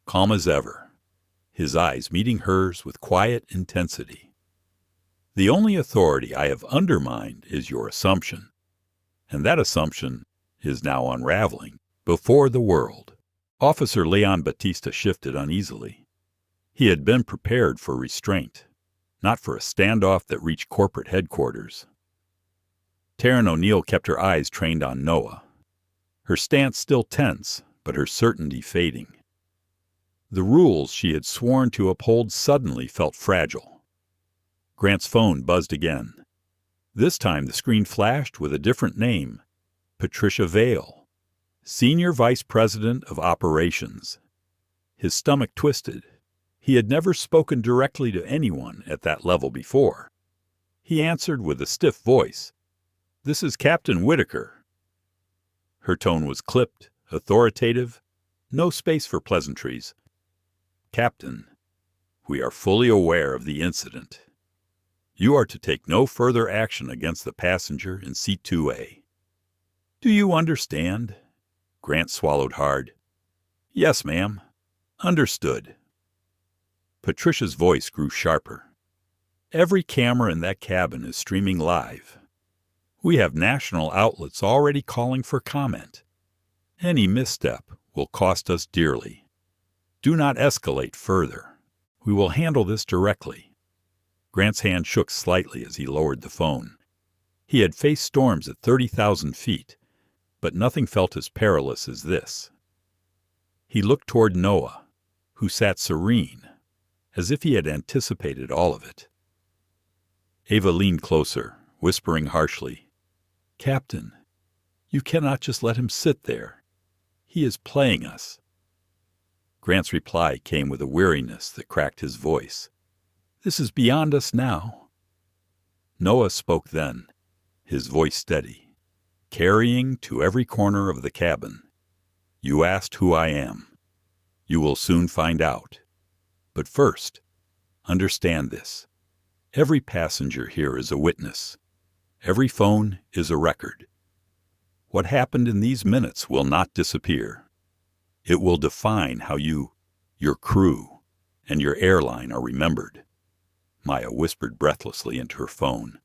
calm as ever, his eyes meeting hers with quiet intensity. "The only authority I have undermined is your assumption, and that assumption is now unraveling before the world." Officer Leon Batista shifted uneasily. He had been prepared for restraint, not for a standoff that reached corporate headquarters. Taryn O'Neill kept her eyes trained on Noah, her stance still tense, but her certainty fading. The rules she had sworn to uphold suddenly felt fragile. Grant's phone buzzed again. This time the screen flashed with a different name, Patricia Vale, Senior Vice President of Operations. His stomach twisted. He had never spoken directly to anyone at that level before. He answered with a stiff voice, "This is Captain Whitaker." Her tone was clipped, authoritative, no space for pleasantries. "Captain, we are fully aware of the incident. You are to take no further action against the passenger in Seat 2A. Do you understand?" Grant swallowed hard. "Yes, ma'am. Understood." Patricia's voice grew sharper. "Every camera in that cabin is streaming live. We have national outlets already calling for comment. Any misstep will cost us dearly. Do not escalate further. We will handle this directly." Grant's hand shook slightly as he lowered the phone. He had faced storms at 30,000 feet, but nothing felt as perilous as this. He looked toward Noah, who sat serene, as if he had anticipated all of it. Ava leaned closer, whispering harshly, "Captain, you cannot just let him sit there. He is playing us." Grant's reply came with a weariness that cracked his voice. "This is beyond us now." Noah spoke then, his voice steady, carrying to every corner of the cabin. "You asked who I am. You will soon find out. But first, understand this. Every passenger here is a witness. Every phone is a record. What happened in these minutes will not disappear. It will define how you, your crew, and your airline are remembered." Maya whispered breathlessly into her phone.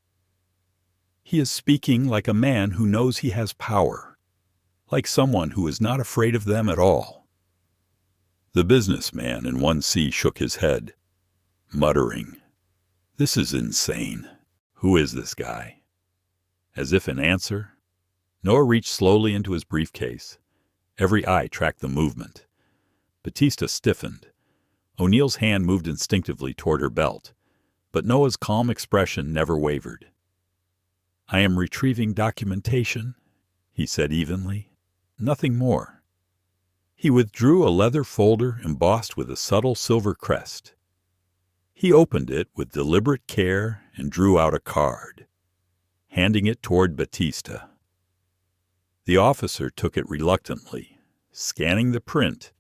"He is speaking like a man who knows he has power, like someone who is not afraid of them at all." The businessman in 1C shook his head, muttering, "This is insane. Who is this guy?" As if in answer, Noah reached slowly into his briefcase. Every eye tracked the movement. Batista stiffened. O'Neill's hand moved instinctively toward her belt, but Noah's calm expression never wavered. "I am retrieving documentation," he said evenly. Nothing more. He withdrew a leather folder embossed with a subtle silver crest. He opened it with deliberate care and drew out a card, handing it toward Batista. The officer took it reluctantly, scanning the print.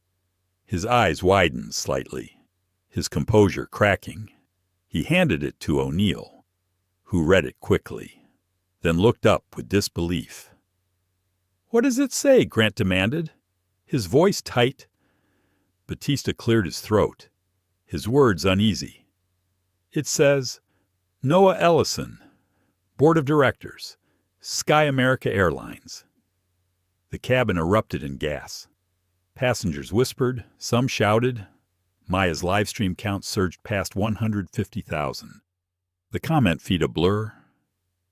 His eyes widened slightly, his composure cracking. He handed it to O'Neill, who read it quickly, then looked up with disbelief. "What does it say?" Grant demanded, his voice tight. Batista cleared his throat, his words uneasy. "It says, Noah Ellison, Board of Directors, Sky America Airlines." The cabin erupted in gas. Passengers whispered, some shouted. Maya's live stream count surged past 150,000. The comment feed a blur.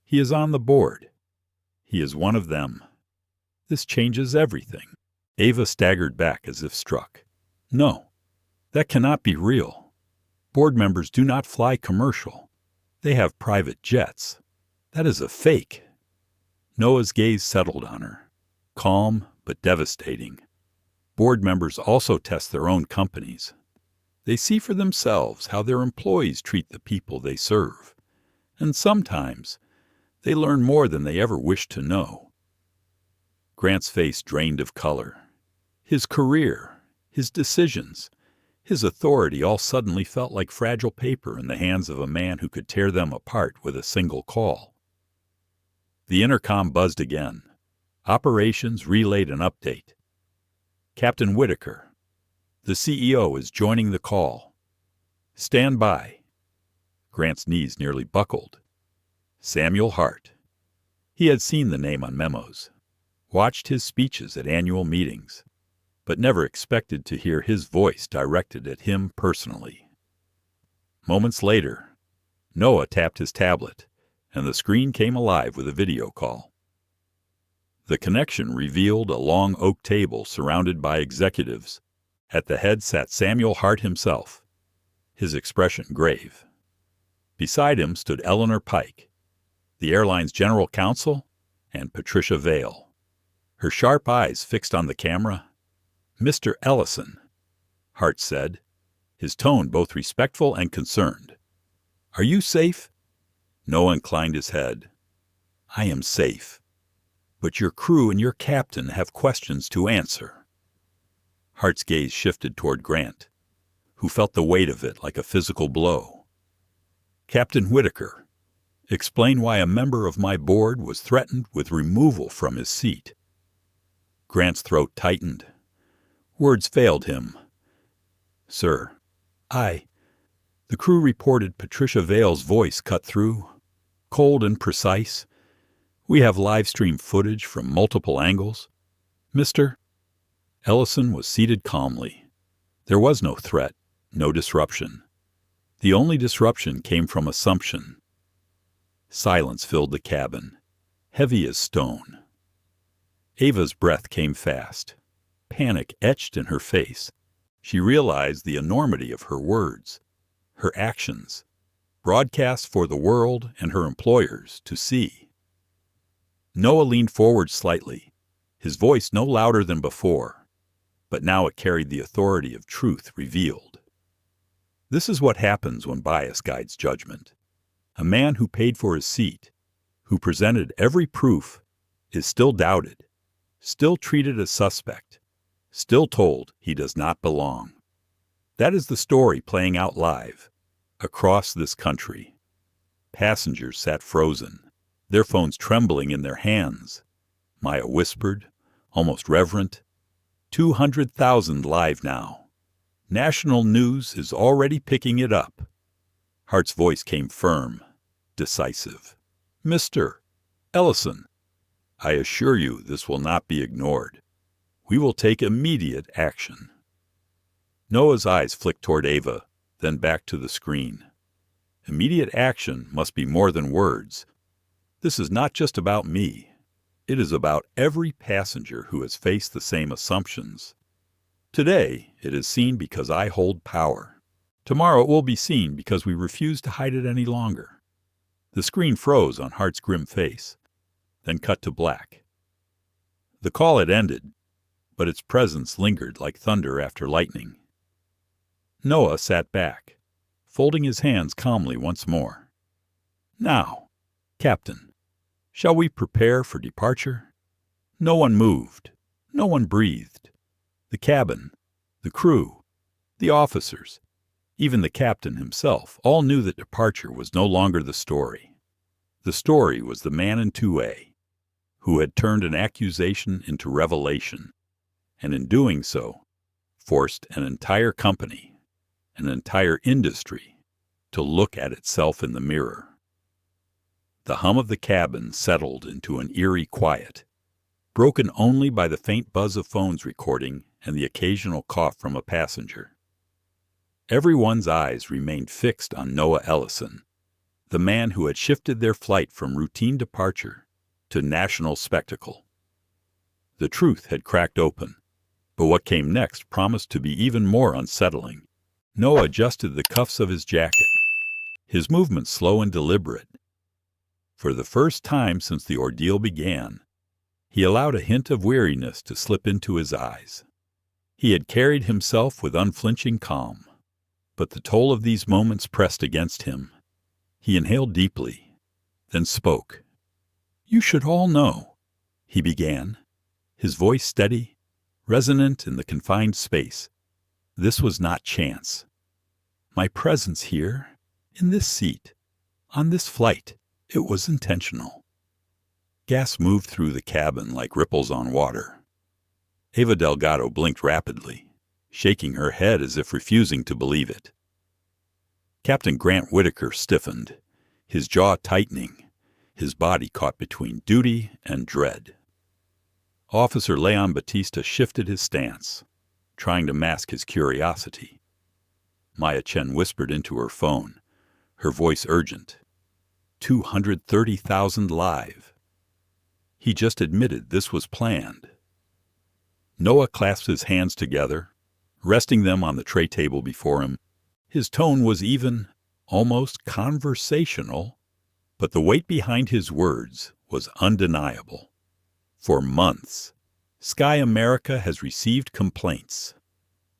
He is on the board. He is one of them. This changes everything. Ava staggered back as if struck. No, that cannot be real. Board members do not fly commercial. They have private jets. That is a fake. Noah's gaze settled on her, calm but devastating. Board members also test their own companies. They see for themselves how their employees treat the people they serve. And sometimes they learn more than they ever wished to know. Grant's face drained of color. His career, his decisions, his authority all suddenly felt like fragile paper in the hands of a man who could tear them apart with a single call. The intercom buzzed again. Operations relayed an update. "Captain Whitaker, the CEO is joining the call. Stand by." Grant's knees nearly buckled. Samuel Hart. He had seen the name on memos, watched his speeches at annual meetings, but never expected to hear his voice directed at him personally. Moments later, Noah tapped his tablet, and the screen came alive with a video call. The connection revealed a long oak table surrounded by executives. At the head sat Samuel Hart himself, his expression grave. Beside him stood Eleanor Pike, the airline's general counsel, and Patricia Vale, her sharp eyes fixed on the camera. "Mr. Ellison," Hart said, his tone both respectful and concerned. "Are you safe?" Noah inclined his head. "I am safe. But your crew and your captain have questions to answer." Hart's gaze shifted toward Grant, who felt the weight of it like a physical blow. "Captain Whitaker, explain why a member of my board was threatened with removal from his seat." Grant's throat tightened. Words failed him. "Sir, The crew reported Patricia Vale's voice cut through, cold and precise. We have live stream footage from multiple angles. Mr. Ellison was seated calmly. There was no threat, no disruption. The only disruption came from assumption. Silence filled the cabin, heavy as stone. Ava's breath came fast. Panic etched in her face. She realized the enormity of her words, her actions, broadcast for the world and her employers to see. Noah leaned forward slightly, his voice no louder than before, but now it carried the authority of truth revealed. This is what happens when bias guides judgment. A man who paid for his seat, who presented every proof, is still doubted, still treated as suspect, still told he does not belong. That is the story playing out live, across this country. Passengers sat frozen, their phones trembling in their hands. Maya whispered, almost reverent, 200,000 live now. National news is already picking it up. Hart's voice came firm, decisive. Mr. Ellison, I assure you this will not be ignored. We will take immediate action. Noah's eyes flicked toward Ava, then back to the screen. Immediate action must be more than words. This is not just about me. It is about every passenger who has faced the same assumptions. Today, it is seen because I hold power. Tomorrow it will be seen because we refuse to hide it any longer. The screen froze on Hart's grim face, then cut to black. The call had ended, but its presence lingered like thunder after lightning. Noah sat back, folding his hands calmly once more. "Now, Captain, shall we prepare for departure?" No one moved. No one breathed. The cabin, the crew, the officers, even the captain himself, all knew that departure was no longer the story. The story was the man in 2A, who had turned an accusation into revelation, and in doing so, forced an entire company, an entire industry, to look at itself in the mirror. The hum of the cabin settled into an eerie quiet, broken only by the faint buzz of phones recording and the occasional cough from a passenger. Everyone's eyes remained fixed on Noah Ellison, the man who had shifted their flight from routine departure to national spectacle. The truth had cracked open, but what came next promised to be even more unsettling. Noah adjusted the cuffs of his jacket, his movements slow and deliberate. For the first time since the ordeal began, he allowed a hint of weariness to slip into his eyes. He had carried himself with unflinching calm, but the toll of these moments pressed against him. He inhaled deeply, then spoke. "You should all know," he began, his voice steady, resonant in the confined space. "This was not chance. My presence here, in this seat, on this flight, it was intentional." Gas moved through the cabin like ripples on water. Ava Delgado blinked rapidly, shaking her head as if refusing to believe it. Captain Grant Whitaker stiffened, his jaw tightening, his body caught between duty and dread. Officer Leon Batista shifted his stance, trying to mask his curiosity. Maya Chen whispered into her phone, her voice urgent. 230,000 live. He just admitted this was planned. Noah clasped his hands together, resting them on the tray table before him. His tone was even, almost conversational, but the weight behind his words was undeniable. For months, Sky America has received complaints.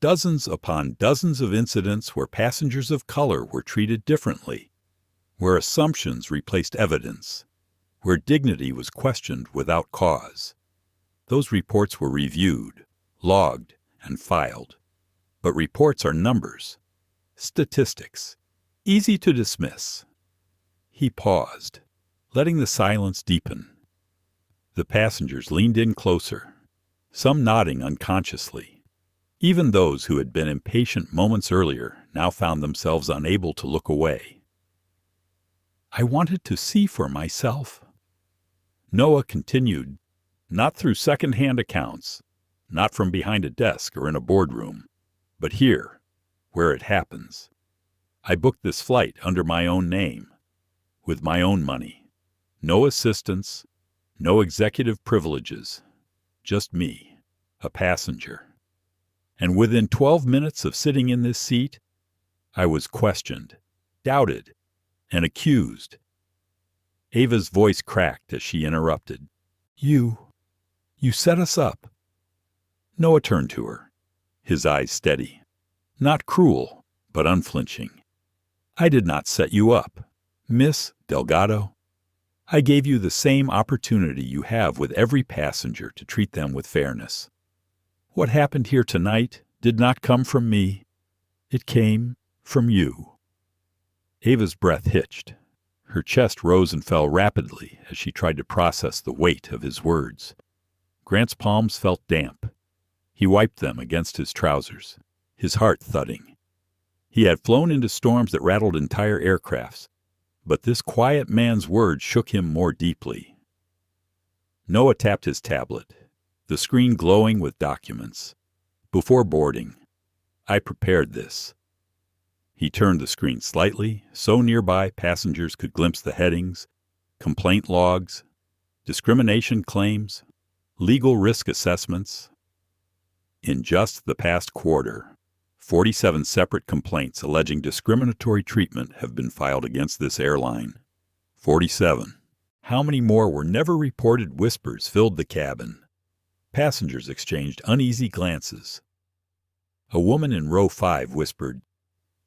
Dozens upon dozens of incidents where passengers of color were treated differently, where assumptions replaced evidence, where dignity was questioned without cause. Those reports were reviewed, logged, and filed. But reports are numbers, statistics, easy to dismiss. He paused, letting the silence deepen. The passengers leaned in closer, some nodding unconsciously. Even those who had been impatient moments earlier now found themselves unable to look away. "I wanted to see for myself," Noah continued, "not through second-hand accounts, not from behind a desk or in a boardroom, but here, where it happens. I booked this flight under my own name, with my own money. No assistance, no executive privileges, just me, a passenger. And within 12 minutes of sitting in this seat, I was questioned, doubted, and accused." Ava's voice cracked as she interrupted. You set us up." Noah turned to her, his eyes steady, not cruel, but unflinching. "I did not set you up, Miss Delgado. I gave you the same opportunity you have with every passenger to treat them with fairness. What happened here tonight did not come from me. It came from you." Ava's breath hitched. Her chest rose and fell rapidly as she tried to process the weight of his words. Grant's palms felt damp. He wiped them against his trousers, his heart thudding. He had flown into storms that rattled entire aircrafts, but this quiet man's words shook him more deeply. Noah tapped his tablet, the screen glowing with documents. "Before boarding, I prepared this." He turned the screen slightly, so nearby passengers could glimpse the headings, complaint logs, discrimination claims, legal risk assessments. In just the past quarter, 47 separate complaints alleging discriminatory treatment have been filed against this airline. 47. How many more were never reported? Whispers filled the cabin. Passengers exchanged uneasy glances. A woman in row 5 whispered,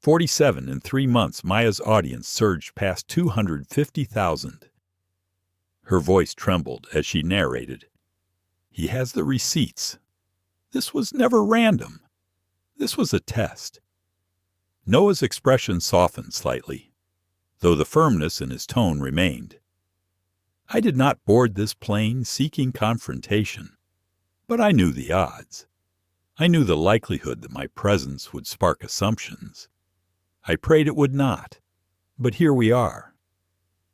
47 in 3 months. Maya's audience surged past 250,000. Her voice trembled as she narrated. He has the receipts. This was never random. This was a test. Noah's expression softened slightly, though the firmness in his tone remained. I did not board this plane seeking confrontation, but I knew the odds. I knew the likelihood that my presence would spark assumptions. I prayed it would not, but here we are.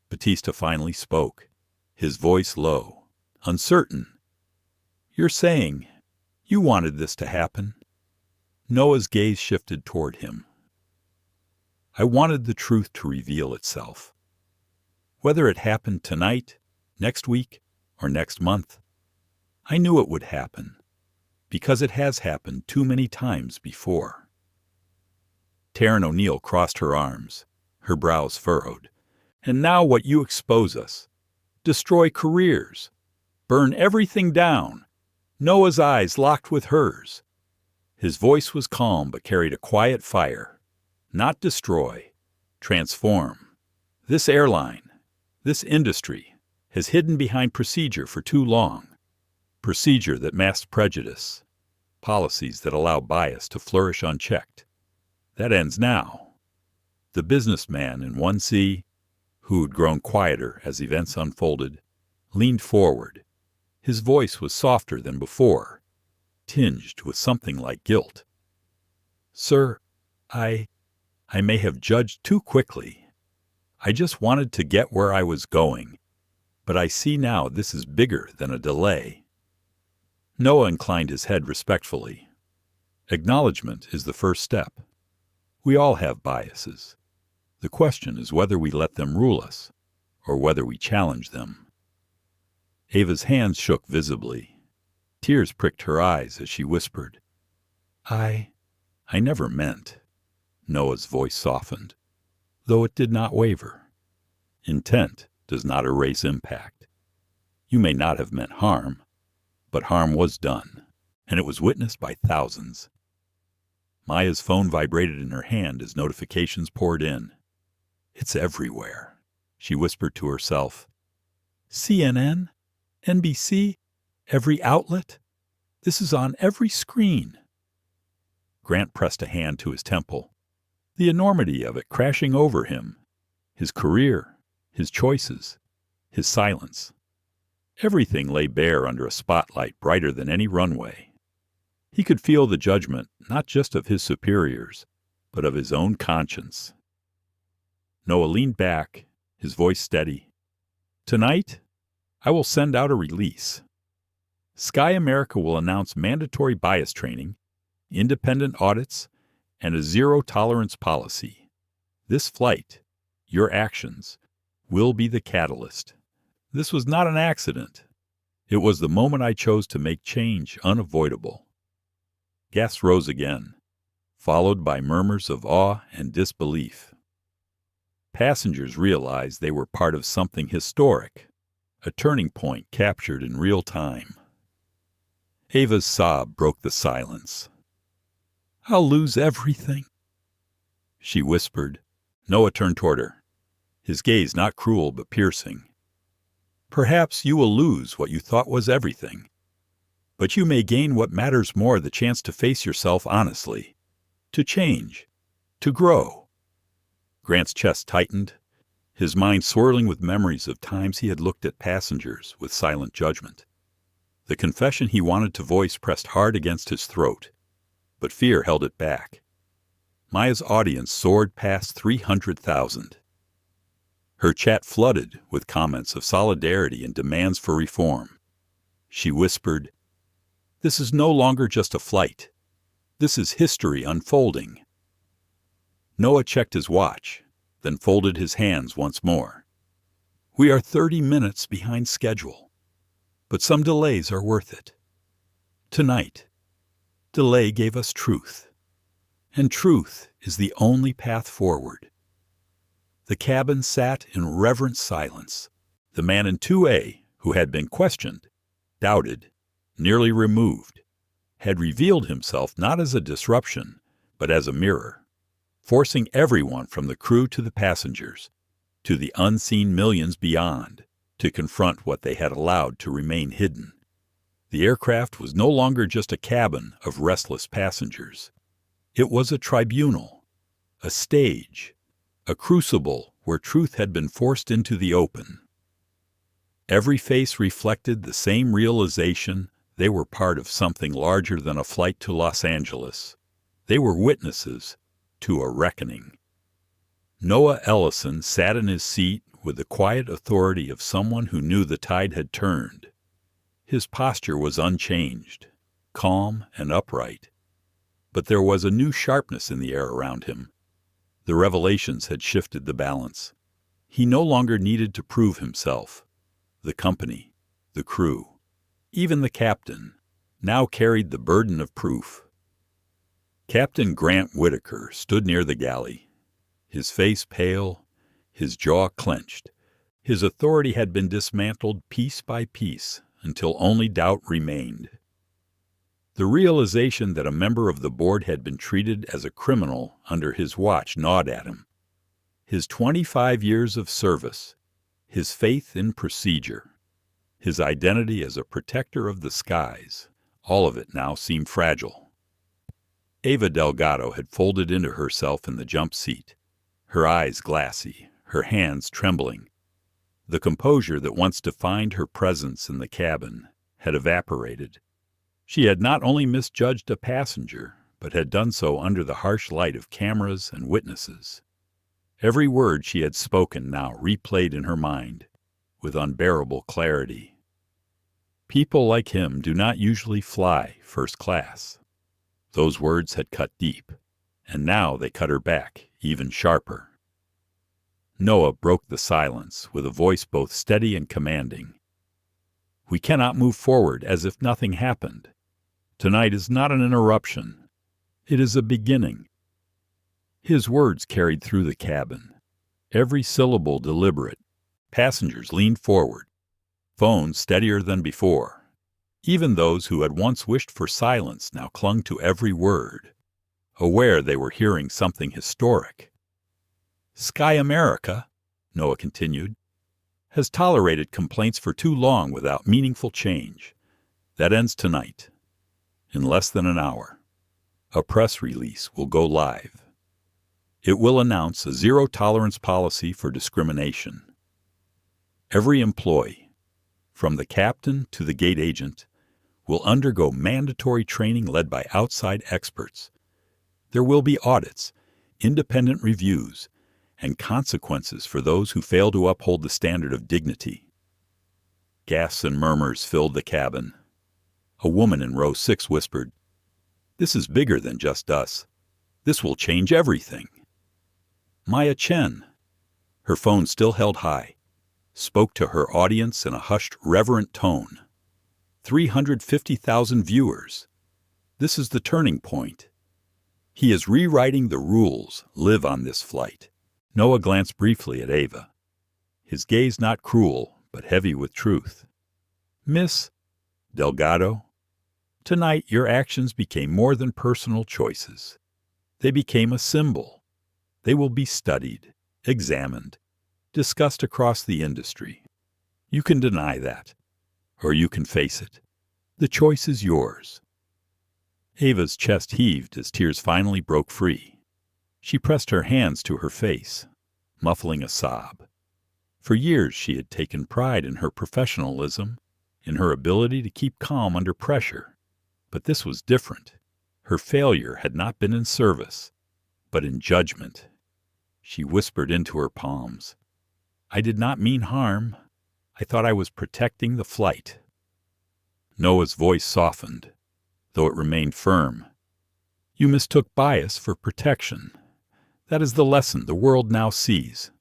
Batista finally spoke, his voice low, uncertain. You're saying you wanted this to happen? Noah's gaze shifted toward him. I wanted the truth to reveal itself. Whether it happened tonight, next week, or next month, I knew it would happen, because it has happened too many times before. Taryn O'Neill crossed her arms, her brows furrowed. And now what you expose us. Destroy careers. Burn everything down. Noah's eyes locked with hers. His voice was calm but carried a quiet fire. Not destroy. Transform. This airline, this industry, has hidden behind procedure for too long. Procedure that masks prejudice. Policies that allow bias to flourish unchecked. That ends now. The businessman in 1C, who had grown quieter as events unfolded, leaned forward. His voice was softer than before, tinged with something like guilt. Sir, I may have judged too quickly. I just wanted to get where I was going, but I see now this is bigger than a delay. Noah inclined his head respectfully. Acknowledgement is the first step. We all have biases. The question is whether we let them rule us, or whether we challenge them. Ava's hands shook visibly. Tears pricked her eyes as she whispered, I never meant. Noah's voice softened, though it did not waver. Intent does not erase impact. You may not have meant harm, but harm was done, and it was witnessed by thousands. Maya's phone vibrated in her hand as notifications poured in. It's everywhere, she whispered to herself. CNN? NBC? Every outlet? This is on every screen. Grant pressed a hand to his temple, the enormity of it crashing over him, his career, his choices, his silence. Everything lay bare under a spotlight brighter than any runway. He could feel the judgment not just of his superiors, but of his own conscience. Noah leaned back, his voice steady. Tonight, I will send out a release. Sky America will announce mandatory bias training, independent audits, and a zero-tolerance policy. This flight, your actions, will be the catalyst. This was not an accident. It was the moment I chose to make change unavoidable. Gasps rose again, followed by murmurs of awe and disbelief. Passengers realized they were part of something historic, a turning point captured in real time. Ava's sob broke the silence. I'll lose everything, she whispered. Noah turned toward her, his gaze not cruel but piercing. Perhaps you will lose what you thought was everything, but you may gain what matters more, the chance to face yourself honestly, to change, to grow. Grant's chest tightened, his mind swirling with memories of times he had looked at passengers with silent judgment. The confession he wanted to voice pressed hard against his throat, but fear held it back. Maya's audience soared past 300,000. Her chat flooded with comments of solidarity and demands for reform. She whispered, This is no longer just a flight. This is history unfolding. Noah checked his watch, then folded his hands once more. We are 30 minutes behind schedule, but some delays are worth it. Tonight, delay gave us truth, and truth is the only path forward. The cabin sat in reverent silence. The man in 2A, who had been questioned, doubted, nearly removed, had revealed himself not as a disruption, but as a mirror, forcing everyone from the crew to the passengers, to the unseen millions beyond, to confront what they had allowed to remain hidden. The aircraft was no longer just a cabin of restless passengers. It was a tribunal, a stage, a crucible where truth had been forced into the open. Every face reflected the same realization: they were part of something larger than a flight to Los Angeles. They were witnesses to a reckoning. Noah Ellison sat in his seat with the quiet authority of someone who knew the tide had turned. His posture was unchanged, calm and upright. But there was a new sharpness in the air around him. The revelations had shifted the balance. He no longer needed to prove himself. The company, the crew, even the captain, now carried the burden of proof. Captain Grant Whitaker stood near the galley, his face pale, his jaw clenched. His authority had been dismantled piece by piece until only doubt remained. The realization that a member of the board had been treated as a criminal under his watch gnawed at him. His 25 years of service, his faith in procedure, his identity as a protector of the skies, all of it now seemed fragile. Ava Delgado had folded into herself in the jump seat, her eyes glassy, her hands trembling. The composure that once defined her presence in the cabin had evaporated. She had not only misjudged a passenger, but had done so under the harsh light of cameras and witnesses. Every word she had spoken now replayed in her mind, with unbearable clarity. People like him do not usually fly first class. Those words had cut deep, and now they cut her back even sharper. Noah broke the silence with a voice both steady and commanding. "We cannot move forward as if nothing happened. Tonight is not an interruption. It is a beginning." His words carried through the cabin, every syllable deliberate. Passengers leaned forward, phones steadier than before. Even those who had once wished for silence now clung to every word, aware they were hearing something historic. "Sky America," Noah continued, "has tolerated complaints for too long without meaningful change. That ends tonight. In less than an hour, a press release will go live. It will announce a zero-tolerance policy for discrimination. Every employee, from the captain to the gate agent, will undergo mandatory training led by outside experts. There will be audits, independent reviews, and consequences for those who fail to uphold the standard of dignity." Gasps and murmurs filled the cabin. A woman in row 6 whispered, "This is bigger than just us. This will change everything." Maya Chen, her phone still held high, spoke to her audience in a hushed, reverent tone. 350,000 viewers. This is the turning point. He is rewriting the rules live on this flight. Noah glanced briefly at Ava, his gaze not cruel, but heavy with truth. "Miss Delgado, tonight your actions became more than personal choices. They became a symbol. They will be studied, examined, discussed across the industry. You can deny that, or you can face it. The choice is yours." Ava's chest heaved as tears finally broke free. She pressed her hands to her face, muffling a sob. For years she had taken pride in her professionalism, in her ability to keep calm under pressure. But this was different. Her failure had not been in service, but in judgment. She whispered into her palms, "I did not mean harm. I thought I was protecting the flight." Noah's voice softened, though it remained firm. "You mistook bias for protection. That is the lesson the world now sees."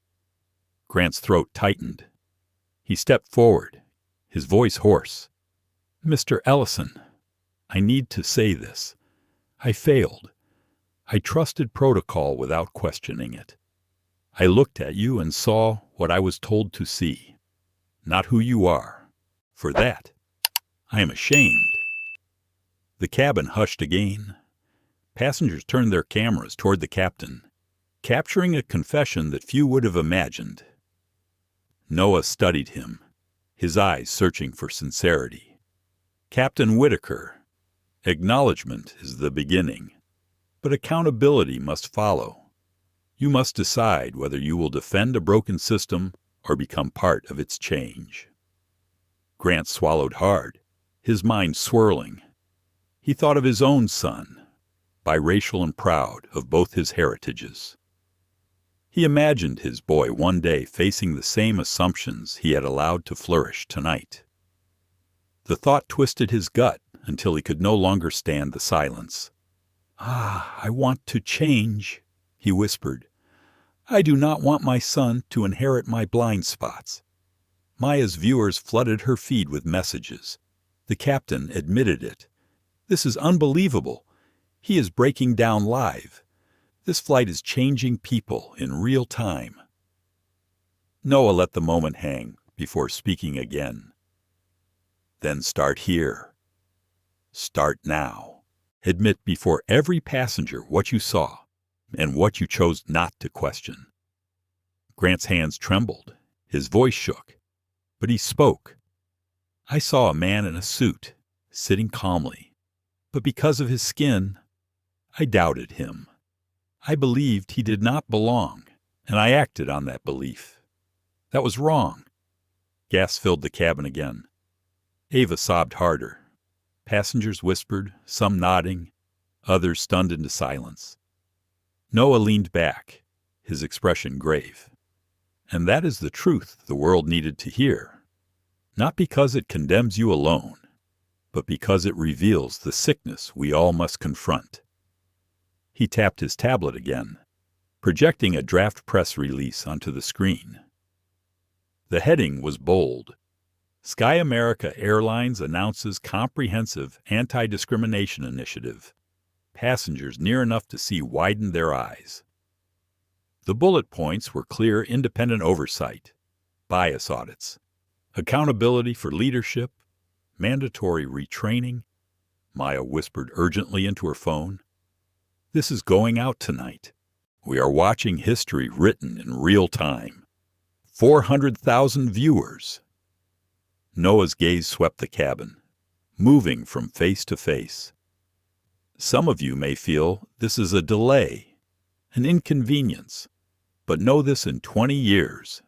Grant's throat tightened. He stepped forward, his voice hoarse. "Mr. Ellison, I need to say this. I failed. I trusted protocol without questioning it. I looked at you and saw what I was told to see, not who you are. For that, I am ashamed." The cabin hushed again. Passengers turned their cameras toward the captain, capturing a confession that few would have imagined. Noah studied him, his eyes searching for sincerity. "Captain Whitaker, acknowledgement is the beginning, but accountability must follow. You must decide whether you will defend a broken system or become part of its change." Grant swallowed hard, his mind swirling. He thought of his own son, biracial and proud of both his heritages. He imagined his boy one day facing the same assumptions he had allowed to flourish tonight. The thought twisted his gut until he could no longer stand the silence. "I want to change," he whispered. "I do not want my son to inherit my blind spots." Maya's viewers flooded her feed with messages. The captain admitted it. "This is unbelievable. He is breaking down live. This flight is changing people in real time." Noah let the moment hang before speaking again. "Then start here. Start now. Admit before every passenger what you saw and what you chose not to question." Grant's hands trembled. His voice shook. But he spoke. "I saw a man in a suit, sitting calmly. But because of his skin, I doubted him. I believed he did not belong, and I acted on that belief. That was wrong." Gas filled the cabin again. Ava sobbed harder. Passengers whispered, some nodding, others stunned into silence. Noah leaned back, his expression grave. "And that is the truth the world needed to hear. Not because it condemns you alone, but because it reveals the sickness we all must confront." He tapped his tablet again, projecting a draft press release onto the screen. The heading was bold. "Sky America Airlines announces comprehensive anti-discrimination initiative. Passengers near enough to see widened their eyes." The bullet points were clear independent oversight, bias audits, accountability for leadership, mandatory retraining. Maya whispered urgently into her phone. "This is going out tonight. We are watching history written in real time. 400,000 viewers." Noah's gaze swept the cabin, moving from face to face. "Some of you may feel this is a delay, an inconvenience, but know this: in 20 years,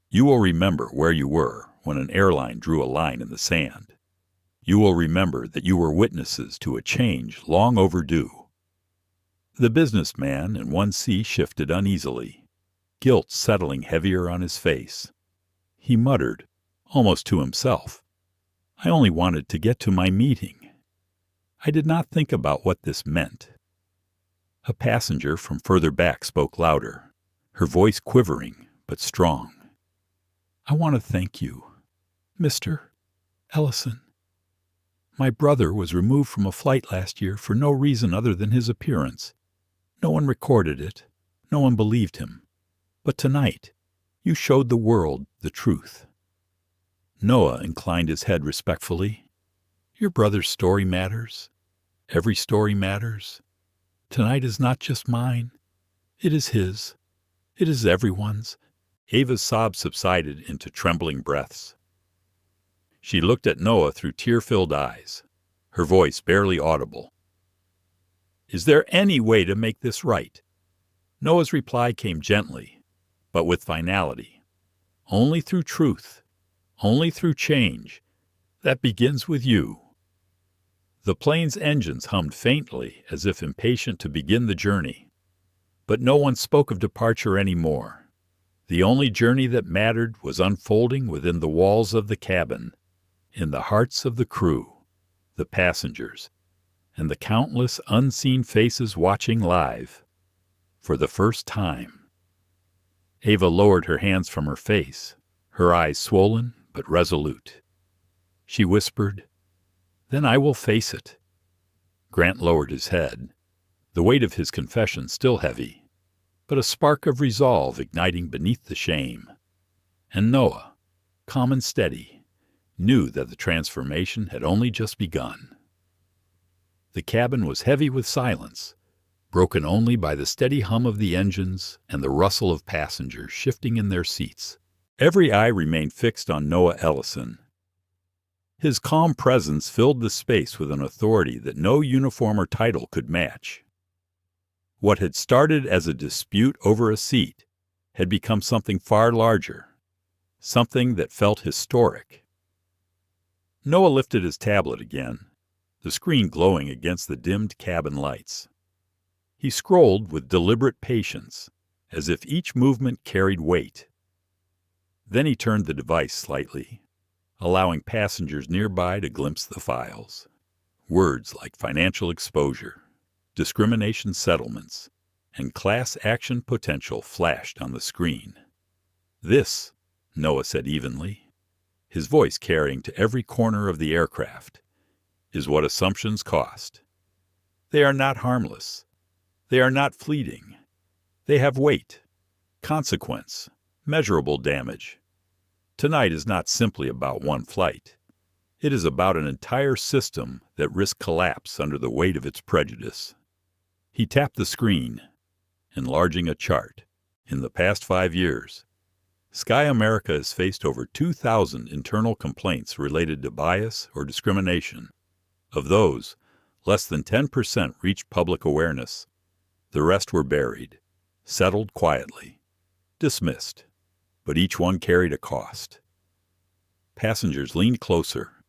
you will remember where you were when an airline drew a line in the sand. You will remember that you were witnesses to a change long overdue." The businessman in 1C shifted uneasily, guilt settling heavier on his face. He muttered, almost to himself, "I only wanted to get to my meeting. I did not think about what this meant." A passenger from further back spoke louder, her voice quivering but strong. "I want to thank you, Mr. Ellison. My brother was removed from a flight last year for no reason other than his appearance. No one recorded it. No one believed him. But tonight, you showed the world the truth." Noah inclined his head respectfully. "Your brother's story matters. Every story matters. Tonight is not just mine. It is his. It is everyone's." Ava's sobs subsided into trembling breaths. She looked at Noah through tear-filled eyes, her voice barely audible. "Is there any way to make this right?" Noah's reply came gently, but with finality. "Only through truth. Only through change. That begins with you." The plane's engines hummed faintly as if impatient to begin the journey. But no one spoke of departure anymore. The only journey that mattered was unfolding within the walls of the cabin, in the hearts of the crew, the passengers, and the countless unseen faces watching live. For the first time. Ava lowered her hands from her face, her eyes swollen but resolute. She whispered, "Then I will face it." Grant lowered his head, the weight of his confession still heavy, but a spark of resolve igniting beneath the shame. And Noah, calm and steady, knew that the transformation had only just begun. The cabin was heavy with silence, broken only by the steady hum of the engines and the rustle of passengers shifting in their seats. Every eye remained fixed on Noah Ellison. His calm presence filled the space with an authority that no uniform or title could match. What had started as a dispute over a seat had become something far larger, something that felt historic. Noah lifted his tablet again, the screen glowing against the dimmed cabin lights. He scrolled with deliberate patience, as if each movement carried weight. Then he turned the device slightly, allowing passengers nearby to glimpse the files. Words like financial exposure, discrimination settlements, and class action potential flashed on the screen. "This," Noah said evenly, his voice carrying to every corner of the aircraft, "is what assumptions cost. They are not harmless. They are not fleeting. They have weight, consequence, measurable damage. Tonight is not simply about one flight. It is about an entire system that risks collapse under the weight of its prejudice." He tapped the screen, enlarging a chart. In the past 5 years, Sky America has faced over 2,000 internal complaints related to bias or discrimination. Of those, less than 10% reached public awareness. The rest were buried, settled quietly, dismissed. But each one carried a cost. Passengers leaned closer.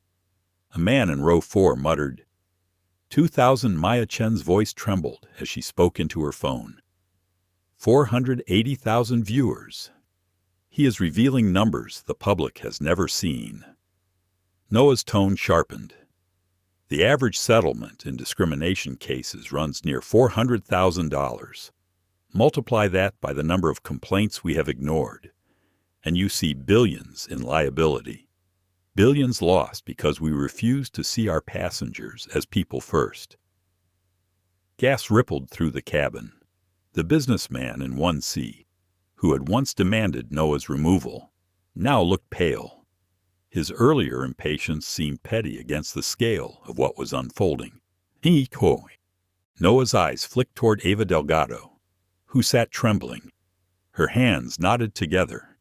A man in row 4 muttered. 2,000 Maya Chen's voice trembled as she spoke into her phone. 480,000 viewers. He is revealing numbers the public has never seen. Noah's tone sharpened. The average settlement in discrimination cases runs near $400,000. Multiply that by the number of complaints we have ignored, and you see billions in liability. Billions lost because we refuse to see our passengers as people first. Gas rippled through the cabin. The businessman in 1C, who had once demanded Noah's removal, now looked pale. His earlier impatience seemed petty against the scale of what was unfolding. Noah's eyes flicked toward Ava Delgado, who sat trembling. Her hands knotted together.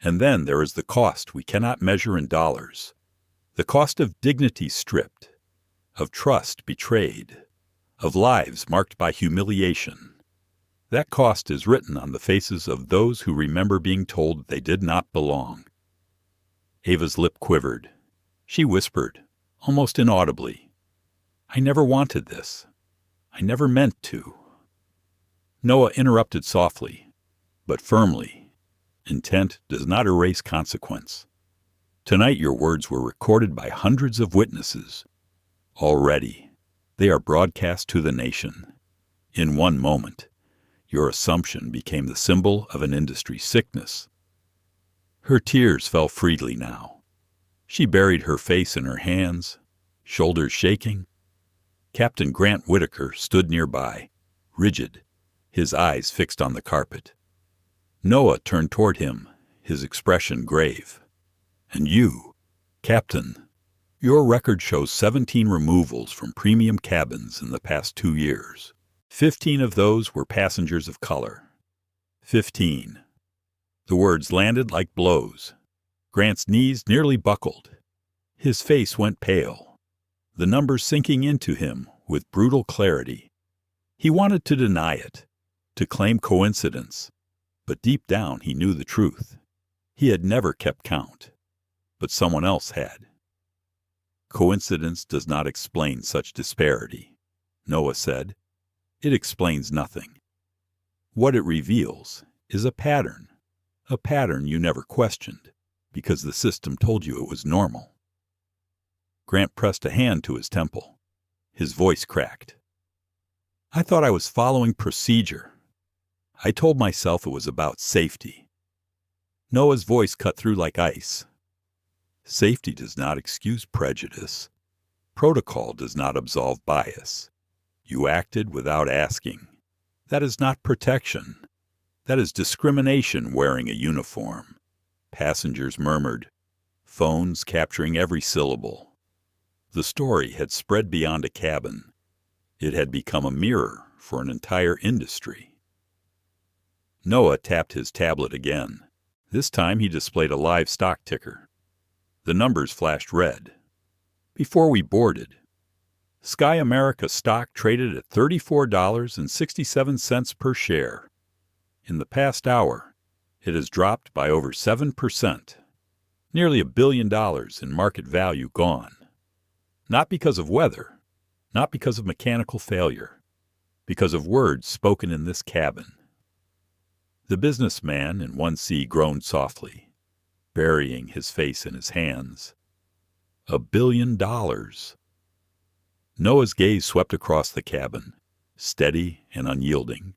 And then there is the cost we cannot measure in dollars. The cost of dignity stripped, of trust betrayed, of lives marked by humiliation. That cost is written on the faces of those who remember being told they did not belong. Ava's lip quivered. She whispered, almost inaudibly, "I never wanted this. I never meant to." Noah interrupted softly, but firmly. Intent does not erase consequence. Tonight your words were recorded by hundreds of witnesses. Already, they are broadcast to the nation. In one moment, your assumption became the symbol of an industry sickness. Her tears fell freely now. She buried her face in her hands, shoulders shaking. Captain Grant Whitaker stood nearby, rigid, his eyes fixed on the carpet. Noah turned toward him, his expression grave. "And you, Captain, your record shows 17 removals from premium cabins in the past 2 years. 15 of those were passengers of color. 15. The words landed like blows. Grant's knees nearly buckled. His face went pale, the numbers sinking into him with brutal clarity. He wanted to deny it, to claim coincidence. But deep down he knew the truth. He had never kept count, but someone else had. Coincidence does not explain such disparity, Noah said. It explains nothing. What it reveals is a pattern you never questioned, because the system told you it was normal. Grant pressed a hand to his temple. His voice cracked. "I thought I was following procedure. I told myself it was about safety." Noah's voice cut through like ice. "Safety does not excuse prejudice. Protocol does not absolve bias. You acted without asking. That is not protection. That is discrimination wearing a uniform." Passengers murmured, phones capturing every syllable. The story had spread beyond a cabin, It had become a mirror for an entire industry. Noah tapped his tablet again. This time he displayed a live stock ticker. The numbers flashed red. Before we boarded, Sky America stock traded at $34.67 per share. In the past hour, it has dropped by over 7%. Nearly $1 billion in market value gone. Not because of weather, not because of mechanical failure, because of words spoken in this cabin. The businessman in 1C groaned softly, burying his face in his hands. $1 billion. Noah's gaze swept across the cabin, steady and unyielding.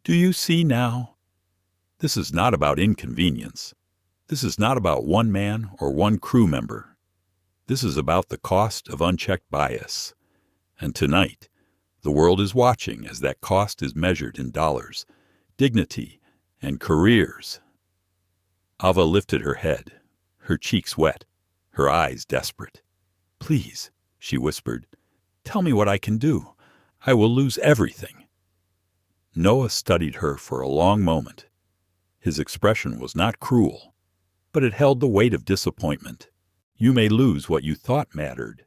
Do you see now? This is not about inconvenience. This is not about one man or one crew member. This is about the cost of unchecked bias. And tonight, the world is watching as that cost is measured in dollars, dignity, and careers. Ava lifted her head, her cheeks wet, her eyes desperate. Please, she whispered, tell me what I can do. I will lose everything. Noah studied her for a long moment. His expression was not cruel, but it held the weight of disappointment. You may lose what you thought mattered,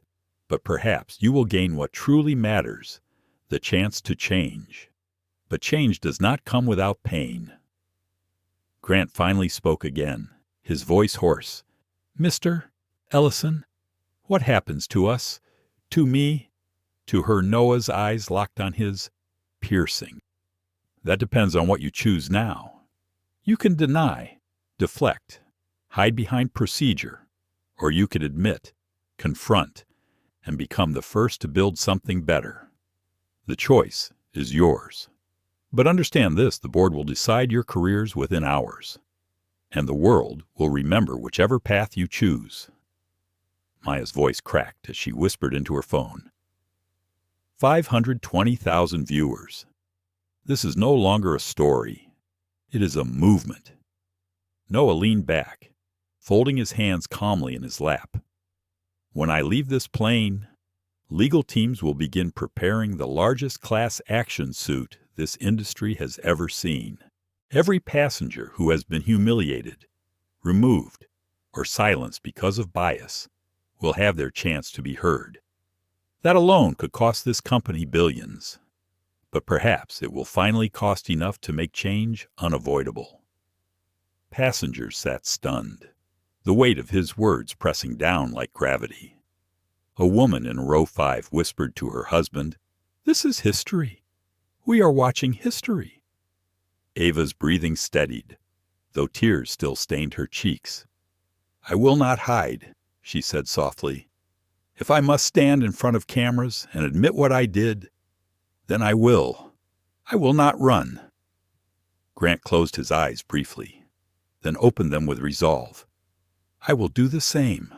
but perhaps you will gain what truly matters, the chance to change. But change does not come without pain. Grant finally spoke again, his voice hoarse. Mr. Ellison, what happens to us? To me? To her, Noah's eyes locked on his, piercing. That depends on what you choose now. You can deny, deflect, hide behind procedure, or you could admit, confront, and become the first to build something better. The choice is yours. But understand this, the board will decide your careers within hours, and the world will remember whichever path you choose. Maya's voice cracked as she whispered into her phone. 520,000 viewers. This is no longer a story. It is a movement. Noah leaned back, folding his hands calmly in his lap. When I leave this plane, legal teams will begin preparing the largest class action suit this industry has ever seen. Every passenger who has been humiliated, removed, or silenced because of bias will have their chance to be heard. That alone could cost this company billions. But perhaps it will finally cost enough to make change unavoidable. Passengers sat stunned, the weight of his words pressing down like gravity. A woman in row 5 whispered to her husband, "This is history. We are watching history." Ava's breathing steadied, though tears still stained her cheeks. "I will not hide," she said softly. "If I must stand in front of cameras and admit what I did, then I will. I will not run." Grant closed his eyes briefly, then opened them with resolve. "I will do the same.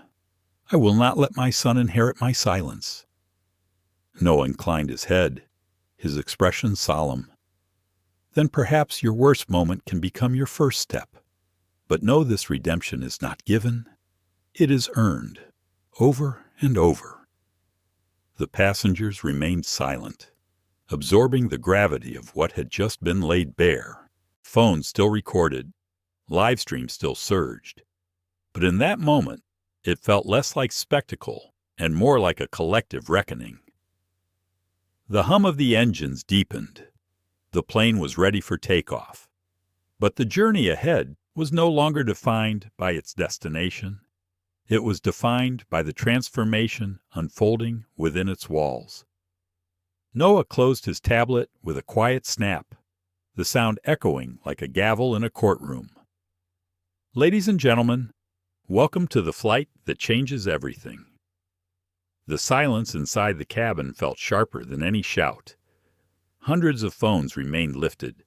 I will not let my son inherit my silence." Noah inclined his head, his expression solemn. "Then perhaps your worst moment can become your first step. But know this redemption is not given. It is earned, over and over." The passengers remained silent, absorbing the gravity of what had just been laid bare. Phones still recorded, live stream still surged. But in that moment, it felt less like spectacle and more like a collective reckoning. The hum of the engines deepened. The plane was ready for takeoff. But the journey ahead was no longer defined by its destination. It was defined by the transformation unfolding within its walls. Noah closed his tablet with a quiet snap, the sound echoing like a gavel in a courtroom. "Ladies and gentlemen, welcome to the flight that changes everything." The silence inside the cabin felt sharper than any shout. Hundreds of phones remained lifted,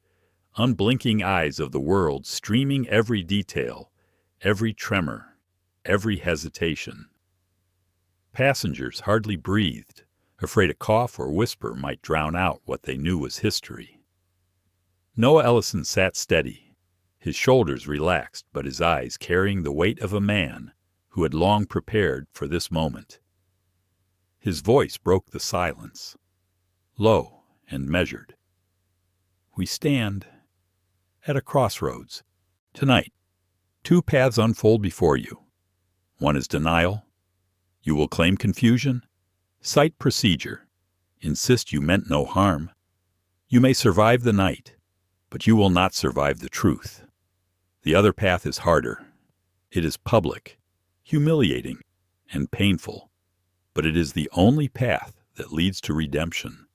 unblinking eyes of the world streaming every detail, every tremor, every hesitation. Passengers hardly breathed, afraid a cough or whisper might drown out what they knew was history. Noah Ellison sat steady, his shoulders relaxed but his eyes carrying the weight of a man who had long prepared for this moment. His voice broke the silence. low and measured. We stand at a crossroads. Tonight, two paths unfold before you. One is denial. You will claim confusion, cite procedure, insist you meant no harm. You may survive the night, but you will not survive the truth. The other path is harder. It is public, humiliating, and painful, but it is the only path that leads to redemption.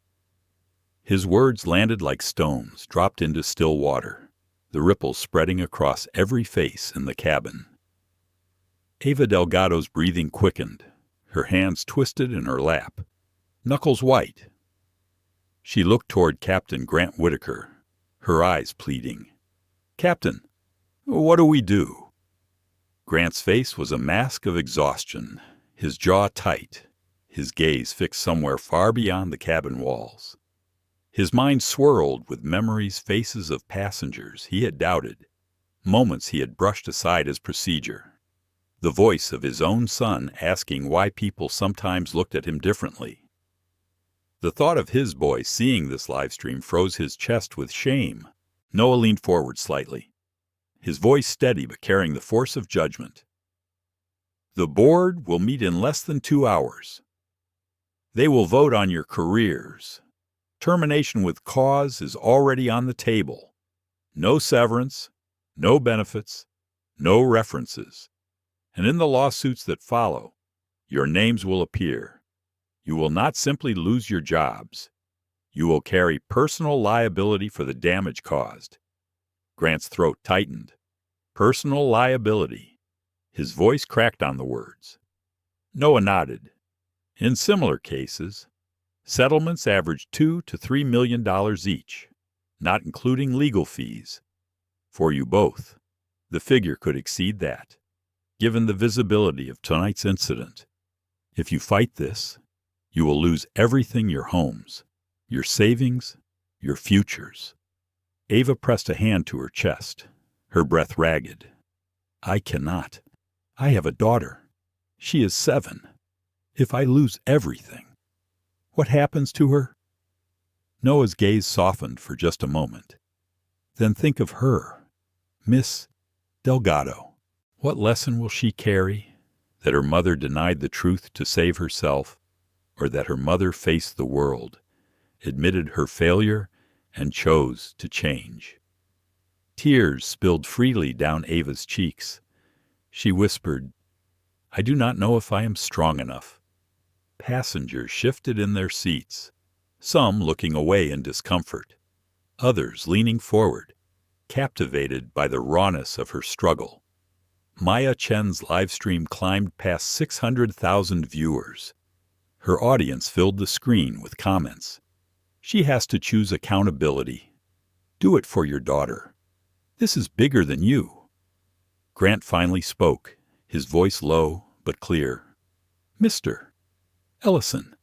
His words landed like stones dropped into still water, the ripples spreading across every face in the cabin. Ava Delgado's breathing quickened, her hands twisted in her lap, knuckles white. She looked toward Captain Grant Whitaker, her eyes pleading. "Captain, what do we do?" Grant's face was a mask of exhaustion, his jaw tight, his gaze fixed somewhere far beyond the cabin walls. His mind swirled with memories, faces of passengers he had doubted, moments he had brushed aside as procedure, the voice of his own son asking why people sometimes looked at him differently. The thought of his boy seeing this live stream froze his chest with shame. Noah leaned forward slightly, his voice steady but carrying the force of judgment. "The board will meet in less than 2 hours. They will vote on your careers. Termination with cause is already on the table. No severance, no benefits, no references. And in the lawsuits that follow, your names will appear. You will not simply lose your jobs. You will carry personal liability for the damage caused." Grant's throat tightened. Personal liability. His voice cracked on the words. Noah nodded. In similar cases, settlements average $2 to $3 million each, not including legal fees. For you both, the figure could exceed that, given the visibility of tonight's incident. If you fight this, you will lose everything: your homes, your savings, your futures. Ava pressed a hand to her chest, her breath ragged. "I cannot. I have a daughter. She is 7. If I lose everything, what happens to her?" Noah's gaze softened for just a moment. "Then think of her, Miss Delgado. What lesson will she carry? That her mother denied the truth to save herself, or that her mother faced the world, admitted her failure, and chose to change?" Tears spilled freely down Ava's cheeks. She whispered, "I do not know if I am strong enough." Passengers shifted in their seats, some looking away in discomfort, others leaning forward, captivated by the rawness of her struggle. Maya Chen's live stream climbed past 600,000 viewers. Her audience filled the screen with comments. "She has to choose accountability. Do it for your daughter. This is bigger than you." Grant finally spoke, his voice low but clear. "Mr. Ellison,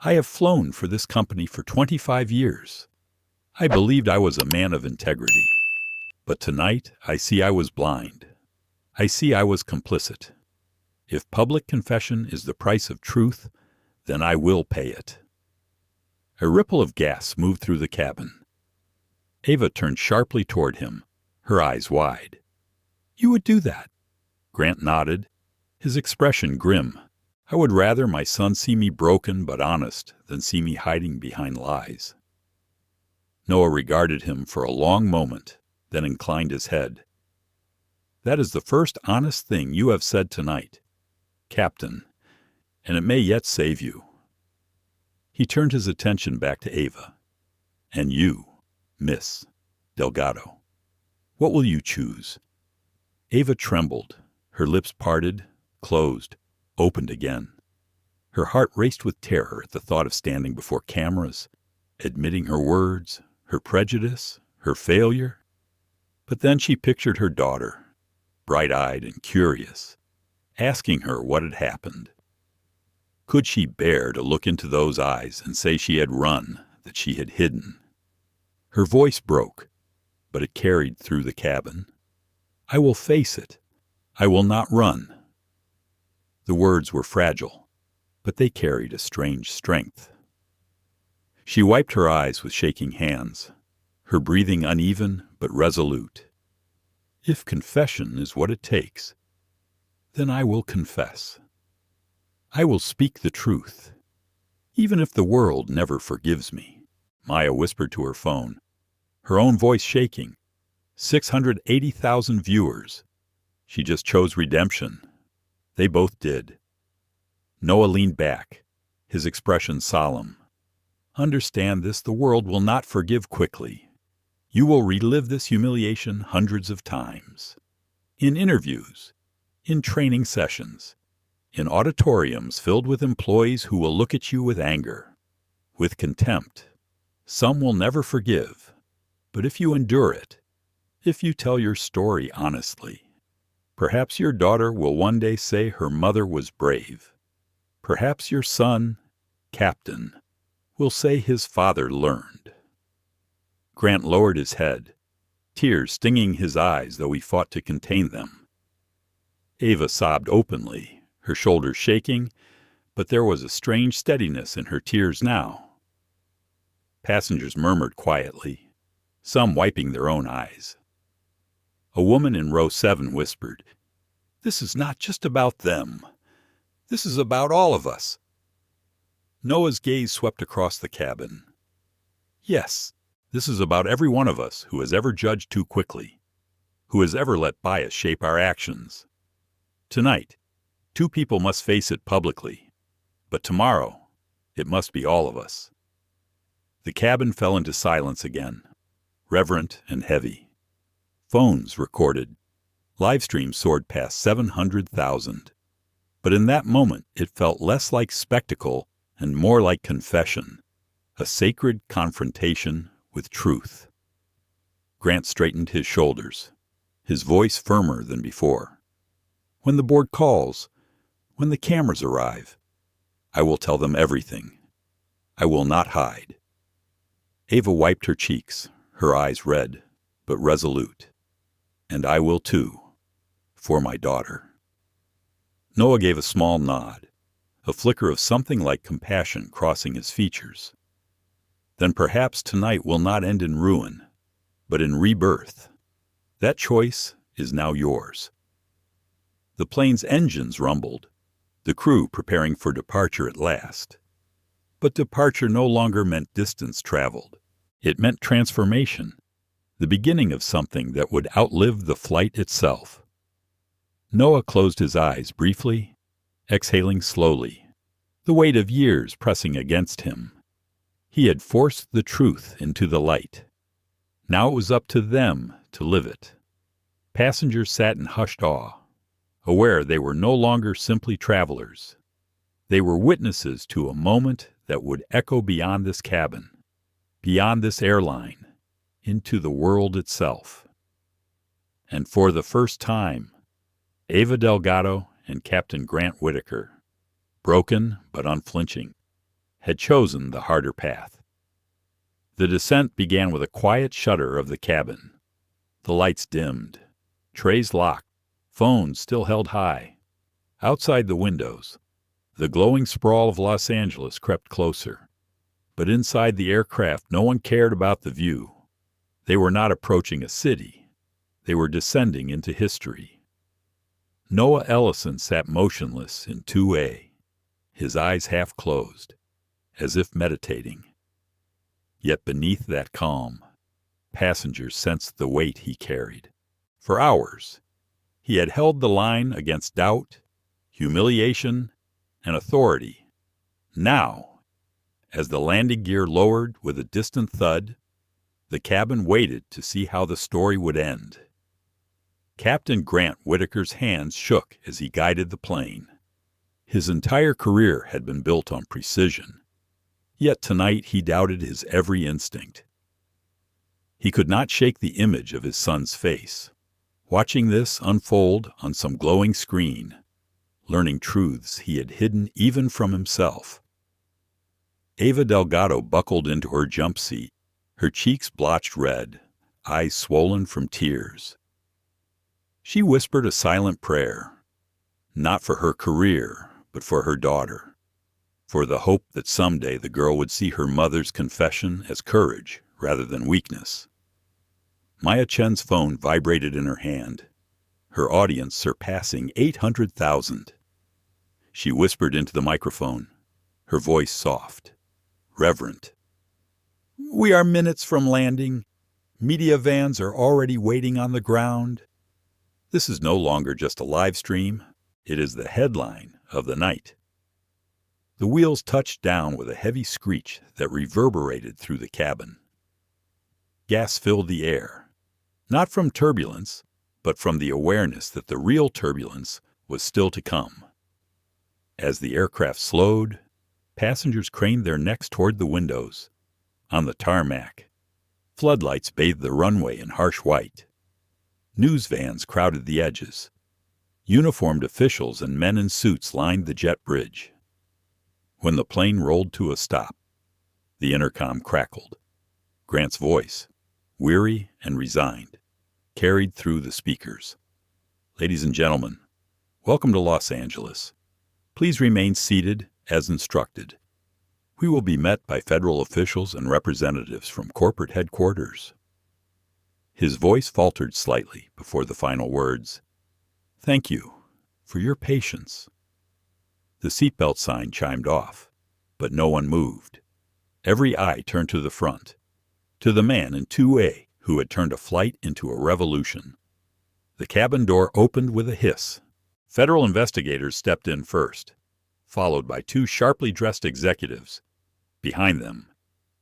I have flown for this company for 25 years. I believed I was a man of integrity. But tonight I see I was blind. I see I was complicit. If public confession is the price of truth, then I will pay it." A ripple of gas moved through the cabin. Ava turned sharply toward him, her eyes wide. "You would do that?" Grant nodded, his expression grim. "I would rather my son see me broken but honest than see me hiding behind lies." Noah regarded him for a long moment, then inclined his head. "That is the first honest thing you have said tonight, Captain, and it may yet save you." He turned his attention back to Ava. "And you, Miss Delgado, what will you choose?" Ava trembled, her lips parted, closed, opened again. Her heart raced with terror at the thought of standing before cameras, admitting her words, her prejudice, her failure. But then she pictured her daughter, bright-eyed and curious, asking her what had happened. Could she bear to look into those eyes and say she had run, that she had hidden? Her voice broke, but it carried through the cabin. "I will face it. I will not run." The words were fragile, but they carried a strange strength. She wiped her eyes with shaking hands, her breathing uneven but resolute. If confession is what it takes, then I will confess. I will speak the truth, even if the world never forgives me, Maya whispered to her phone, her own voice shaking. 680,000 viewers. She just chose redemption. They both did. Noah leaned back, his expression solemn. Understand this, the world will not forgive quickly. You will relive this humiliation hundreds of times. In interviews, in training sessions, in auditoriums filled with employees who will look at you with anger, with contempt. Some will never forgive, but if you endure it, if you tell your story honestly, perhaps your daughter will one day say her mother was brave. Perhaps your son, Captain, will say his father learned. Grant lowered his head, tears stinging his eyes though he fought to contain them. Ava sobbed openly, her shoulders shaking, but there was a strange steadiness in her tears now. Passengers murmured quietly, some wiping their own eyes. A woman in row 7 whispered, "This is not just about them. This is about all of us." Noah's gaze swept across the cabin. Yes, this is about every one of us who has ever judged too quickly, who has ever let bias shape our actions. Tonight, 2 people must face it publicly, but tomorrow, it must be all of us. The cabin fell into silence again, reverent and heavy. Phones recorded. Live streams soared past 700,000. But in that moment, it felt less like spectacle and more like confession, a sacred confrontation with truth. Grant straightened his shoulders, his voice firmer than before. When the board calls, when the cameras arrive, I will tell them everything. I will not hide. Ava wiped her cheeks, her eyes red, but resolute. And I will too, for my daughter. Noah gave a small nod, a flicker of something like compassion crossing his features. Then perhaps tonight will not end in ruin, but in rebirth. That choice is now yours. The plane's engines rumbled, the crew preparing for departure at last. But departure no longer meant distance traveled. It meant transformation, the beginning of something that would outlive the flight itself. Noah closed his eyes briefly, exhaling slowly, the weight of years pressing against him. He had forced the truth into the light. Now it was up to them to live it. Passengers sat in hushed awe, aware they were no longer simply travelers. They were witnesses to a moment that would echo beyond this cabin, beyond this airline, into the world itself. And for the first time, Ava Delgado and Captain Grant Whitaker, broken but unflinching, had chosen the harder path. The descent began with a quiet shudder of the cabin. The lights dimmed, trays locked, phones still held high. Outside the windows, the glowing sprawl of Los Angeles crept closer. But inside the aircraft, no one cared about the view. They were not approaching a city. They were descending into history. Noah Ellison sat motionless in 2A, his eyes half closed, as if meditating. Yet beneath that calm, passengers sensed the weight he carried. For hours, he had held the line against doubt, humiliation, and authority. Now, as the landing gear lowered with a distant thud, the cabin waited to see how the story would end. Captain Grant Whitaker's hands shook as he guided the plane. His entire career had been built on precision. Yet tonight he doubted his every instinct. He could not shake the image of his son's face, watching this unfold on some glowing screen, learning truths he had hidden even from himself. Ava Delgado buckled into her jump seat, her cheeks blotched red, eyes swollen from tears. She whispered a silent prayer, not for her career, but for her daughter. for the hope that someday the girl would see her mother's confession as courage rather than weakness. Maya Chen's phone vibrated in her hand, her audience surpassing 800,000. She whispered into the microphone, her voice soft, reverent. "We are minutes from landing. Media vans are already waiting on the ground. This is no longer just a live stream. It is the headline of the night." The wheels touched down with a heavy screech that reverberated through the cabin. Gas filled the air, not from turbulence, but from the awareness that the real turbulence was still to come. As the aircraft slowed, passengers craned their necks toward the windows. On the tarmac, floodlights bathed the runway in harsh white. News vans crowded the edges. Uniformed officials and men in suits lined the jet bridge. When the plane rolled to a stop, the intercom crackled. Grant's voice, weary and resigned, carried through the speakers. "Ladies and gentlemen, welcome to Los Angeles. Please remain seated as instructed. We will be met by federal officials and representatives from corporate headquarters." His voice faltered slightly before the final words. "Thank you for your patience." The seatbelt sign chimed off, but no one moved. Every eye turned to the front, to the man in 2A who had turned a flight into a revolution. The cabin door opened with a hiss. Federal investigators stepped in first, followed by two sharply dressed executives. Behind them,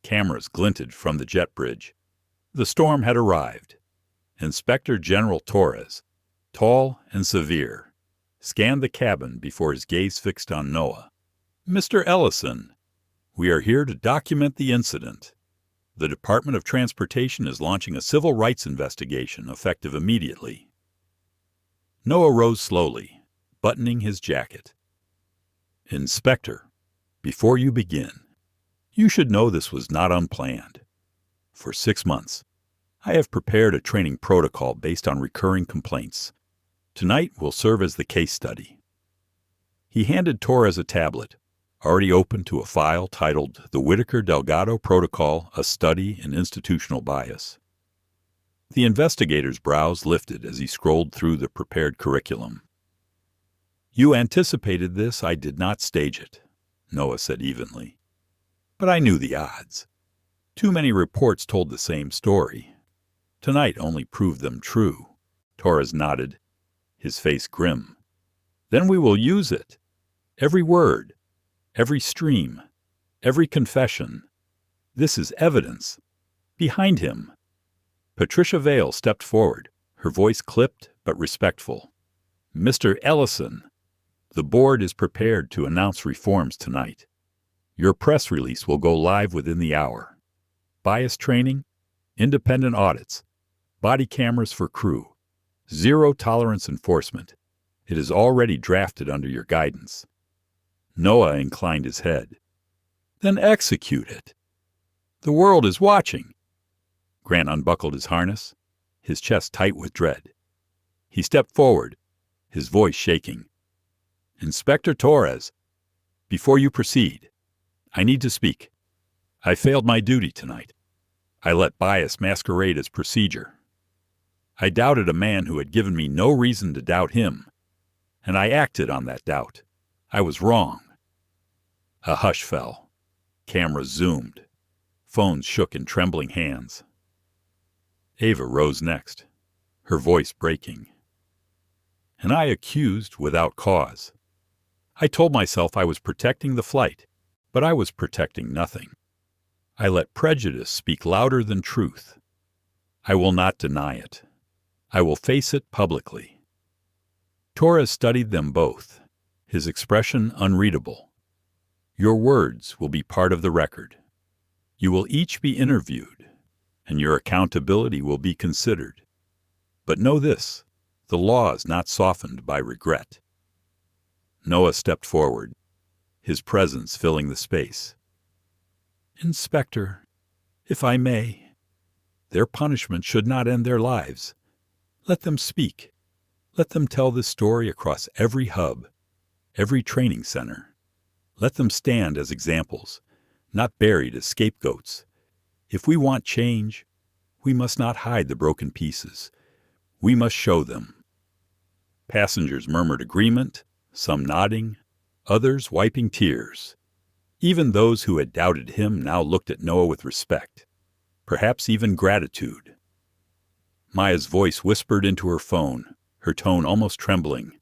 cameras glinted from the jet bridge. The storm had arrived. Inspector General Torres, tall and severe, scanned the cabin before his gaze fixed on Noah. "Mr. Ellison, we are here to document the incident. The Department of Transportation is launching a civil rights investigation effective immediately." Noah rose slowly, buttoning his jacket. "Inspector, before you begin, you should know this was not unplanned. For 6 months, I have prepared a training protocol based on recurring complaints. Tonight will serve as the case study." He handed Torres a tablet, already open to a file titled "The Whitaker-Delgado Protocol, a Study in Institutional Bias." The investigator's brows lifted as he scrolled through the prepared curriculum. "You anticipated this. I did not stage it," Noah said evenly. "But I knew the odds. Too many reports told the same story. Tonight only proved them true." Torres nodded, his face grim. "Then we will use it. Every word, every stream, every confession. This is evidence. Behind him." Patricia Vale stepped forward, her voice clipped but respectful. "Mr. Ellison, the board is prepared to announce reforms tonight. Your press release will go live within the hour. Bias training, independent audits, body cameras for crew, zero-tolerance enforcement. It is already drafted under your guidance." Noah inclined his head. "Then execute it. The world is watching." Grant unbuckled his harness, his chest tight with dread. He stepped forward, his voice shaking. "Inspector Torres, before you proceed, I need to speak. I failed my duty tonight. I let bias masquerade as procedure. I doubted a man who had given me no reason to doubt him, and I acted on that doubt. I was wrong." A hush fell. Cameras zoomed. Phones shook in trembling hands. Ava rose next, her voice breaking. "And I accused without cause. I told myself I was protecting the flight, but I was protecting nothing. I let prejudice speak louder than truth. I will not deny it. I will face it publicly." Torres studied them both, his expression unreadable. "Your words will be part of the record. You will each be interviewed, and your accountability will be considered. But know this, the law is not softened by regret." Noah stepped forward, his presence filling the space. "Inspector, if I may, their punishment should not end their lives. Let them speak. Let them tell this story across every hub, every training center. Let them stand as examples, not buried as scapegoats. If we want change, we must not hide the broken pieces. We must show them. Passengers murmured agreement, some nodding, others wiping tears. Even those who had doubted him now looked at Noah with respect, perhaps even gratitude. Maya's voice whispered into her phone, her tone almost trembling.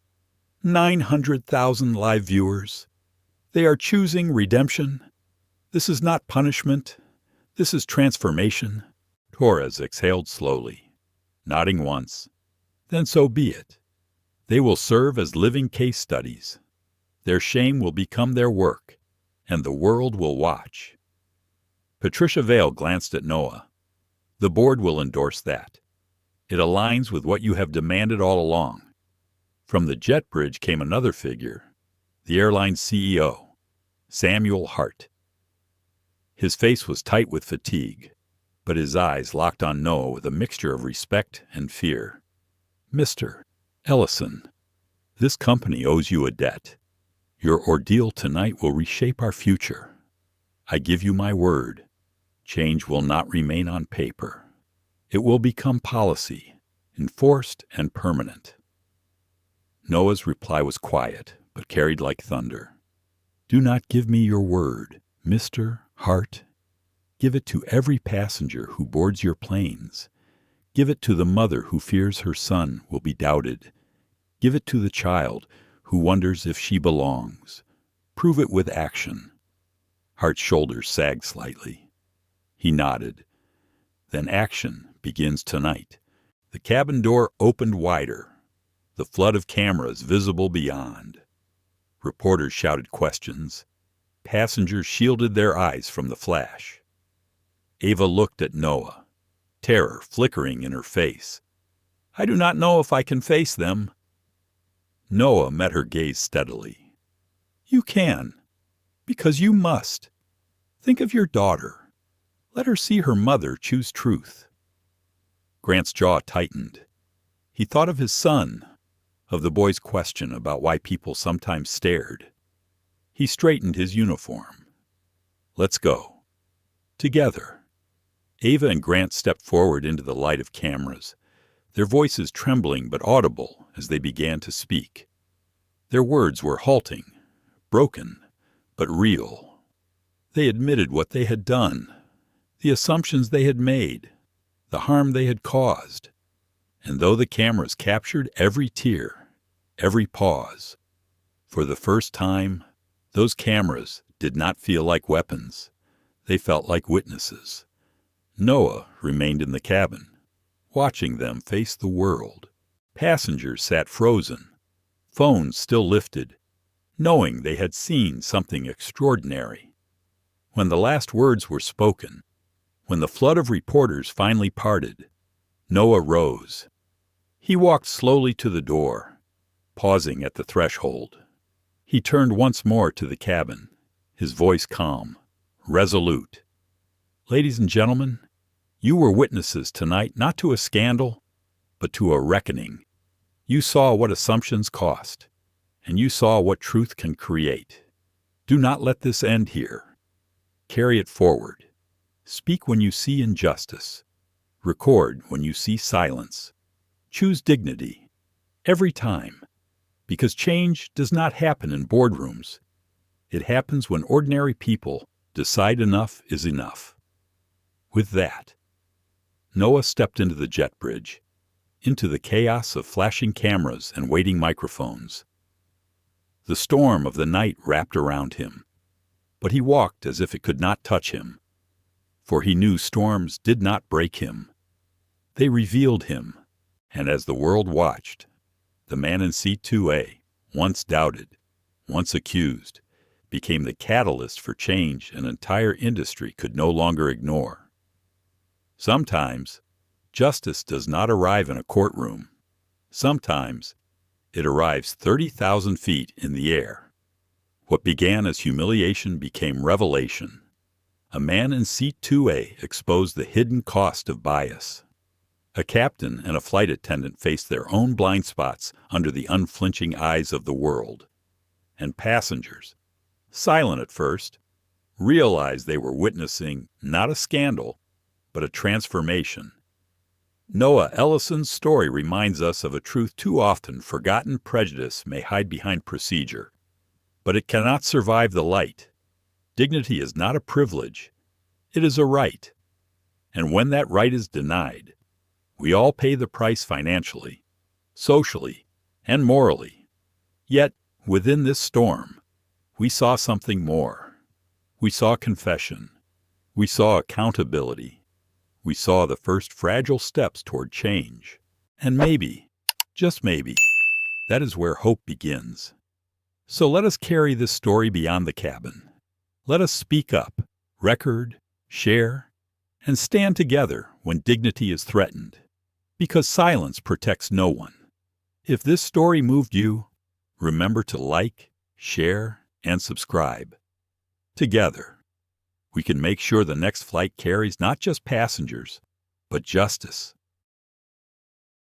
900,000 live viewers. They are choosing redemption. This is not punishment. This is transformation. Torres exhaled slowly, nodding once. Then so be it. They will serve as living case studies. Their shame will become their work, and the world will watch. Patricia Vale glanced at Noah. The board will endorse that. It aligns with what you have demanded all along. From the jet bridge came another figure, the airline's CEO, Samuel Hart. His face was tight with fatigue, but his eyes locked on Noah with a mixture of respect and fear. Mr. Ellison, this company owes you a debt. Your ordeal tonight will reshape our future. I give you my word. Change will not remain on paper. It will become policy, enforced and permanent. Noah's reply was quiet, but carried like thunder. Do not give me your word, Mr. Hart. Give it to every passenger who boards your planes. Give it to the mother who fears her son will be doubted. Give it to the child who wonders if she belongs. Prove it with action. Hart's shoulders sagged slightly. He nodded. Then action begins tonight. The cabin door opened wider. The flood of cameras visible beyond. Reporters shouted questions. Passengers shielded their eyes from the flash. Ava looked at Noah, terror flickering in her face. I do not know if I can face them. Noah met her gaze steadily. You can, because you must. Think of your daughter. Let her see her mother choose truth. Grant's jaw tightened. He thought of his son, of the boy's question about why people sometimes stared. He straightened his uniform. Let's go. Together. Ava and Grant stepped forward into the light of cameras, their voices trembling but audible as they began to speak. Their words were halting, broken, but real. They admitted what they had done, the assumptions they had made, the harm they had caused. And though the cameras captured every tear, every pause, for the first time, those cameras did not feel like weapons. They felt like witnesses. Noah remained in the cabin, watching them face the world. Passengers sat frozen, phones still lifted, knowing they had seen something extraordinary. When the last words were spoken, when the flood of reporters finally parted, Noah rose. He walked slowly to the door, pausing at the threshold. He turned once more to the cabin, his voice calm, resolute. Ladies and gentlemen, you were witnesses tonight not to a scandal, but to a reckoning. You saw what assumptions cost, and you saw what truth can create. Do not let this end here. Carry it forward. Speak when you see injustice. Record when you see silence. Choose dignity, every time, because change does not happen in boardrooms. It happens when ordinary people decide enough is enough. With that, Noah stepped into the jet bridge, into the chaos of flashing cameras and waiting microphones. The storm of the night wrapped around him, but he walked as if it could not touch him, for he knew storms did not break him. They revealed him. And as the world watched, the man in seat 2A, once doubted, once accused, became the catalyst for change an entire industry could no longer ignore. Sometimes, justice does not arrive in a courtroom. Sometimes, it arrives 30,000 feet in the air. What began as humiliation became revelation. A man in seat 2A exposed the hidden cost of bias. A captain and a flight attendant faced their own blind spots under the unflinching eyes of the world. And passengers, silent at first, realized they were witnessing not a scandal, but a transformation. Noah Ellison's story reminds us of a truth too often forgotten: prejudice may hide behind procedure, but it cannot survive the light. Dignity is not a privilege, it is a right. And when that right is denied, we all pay the price financially, socially, and morally. Yet, within this storm, we saw something more. We saw confession. We saw accountability. We saw the first fragile steps toward change. And maybe, just maybe, that is where hope begins. So let us carry this story beyond the cabin. Let us speak up, record, share, and stand together when dignity is threatened, because silence protects no one. If this story moved you, remember to like, share, and subscribe. Together, we can make sure the next flight carries not just passengers, but justice,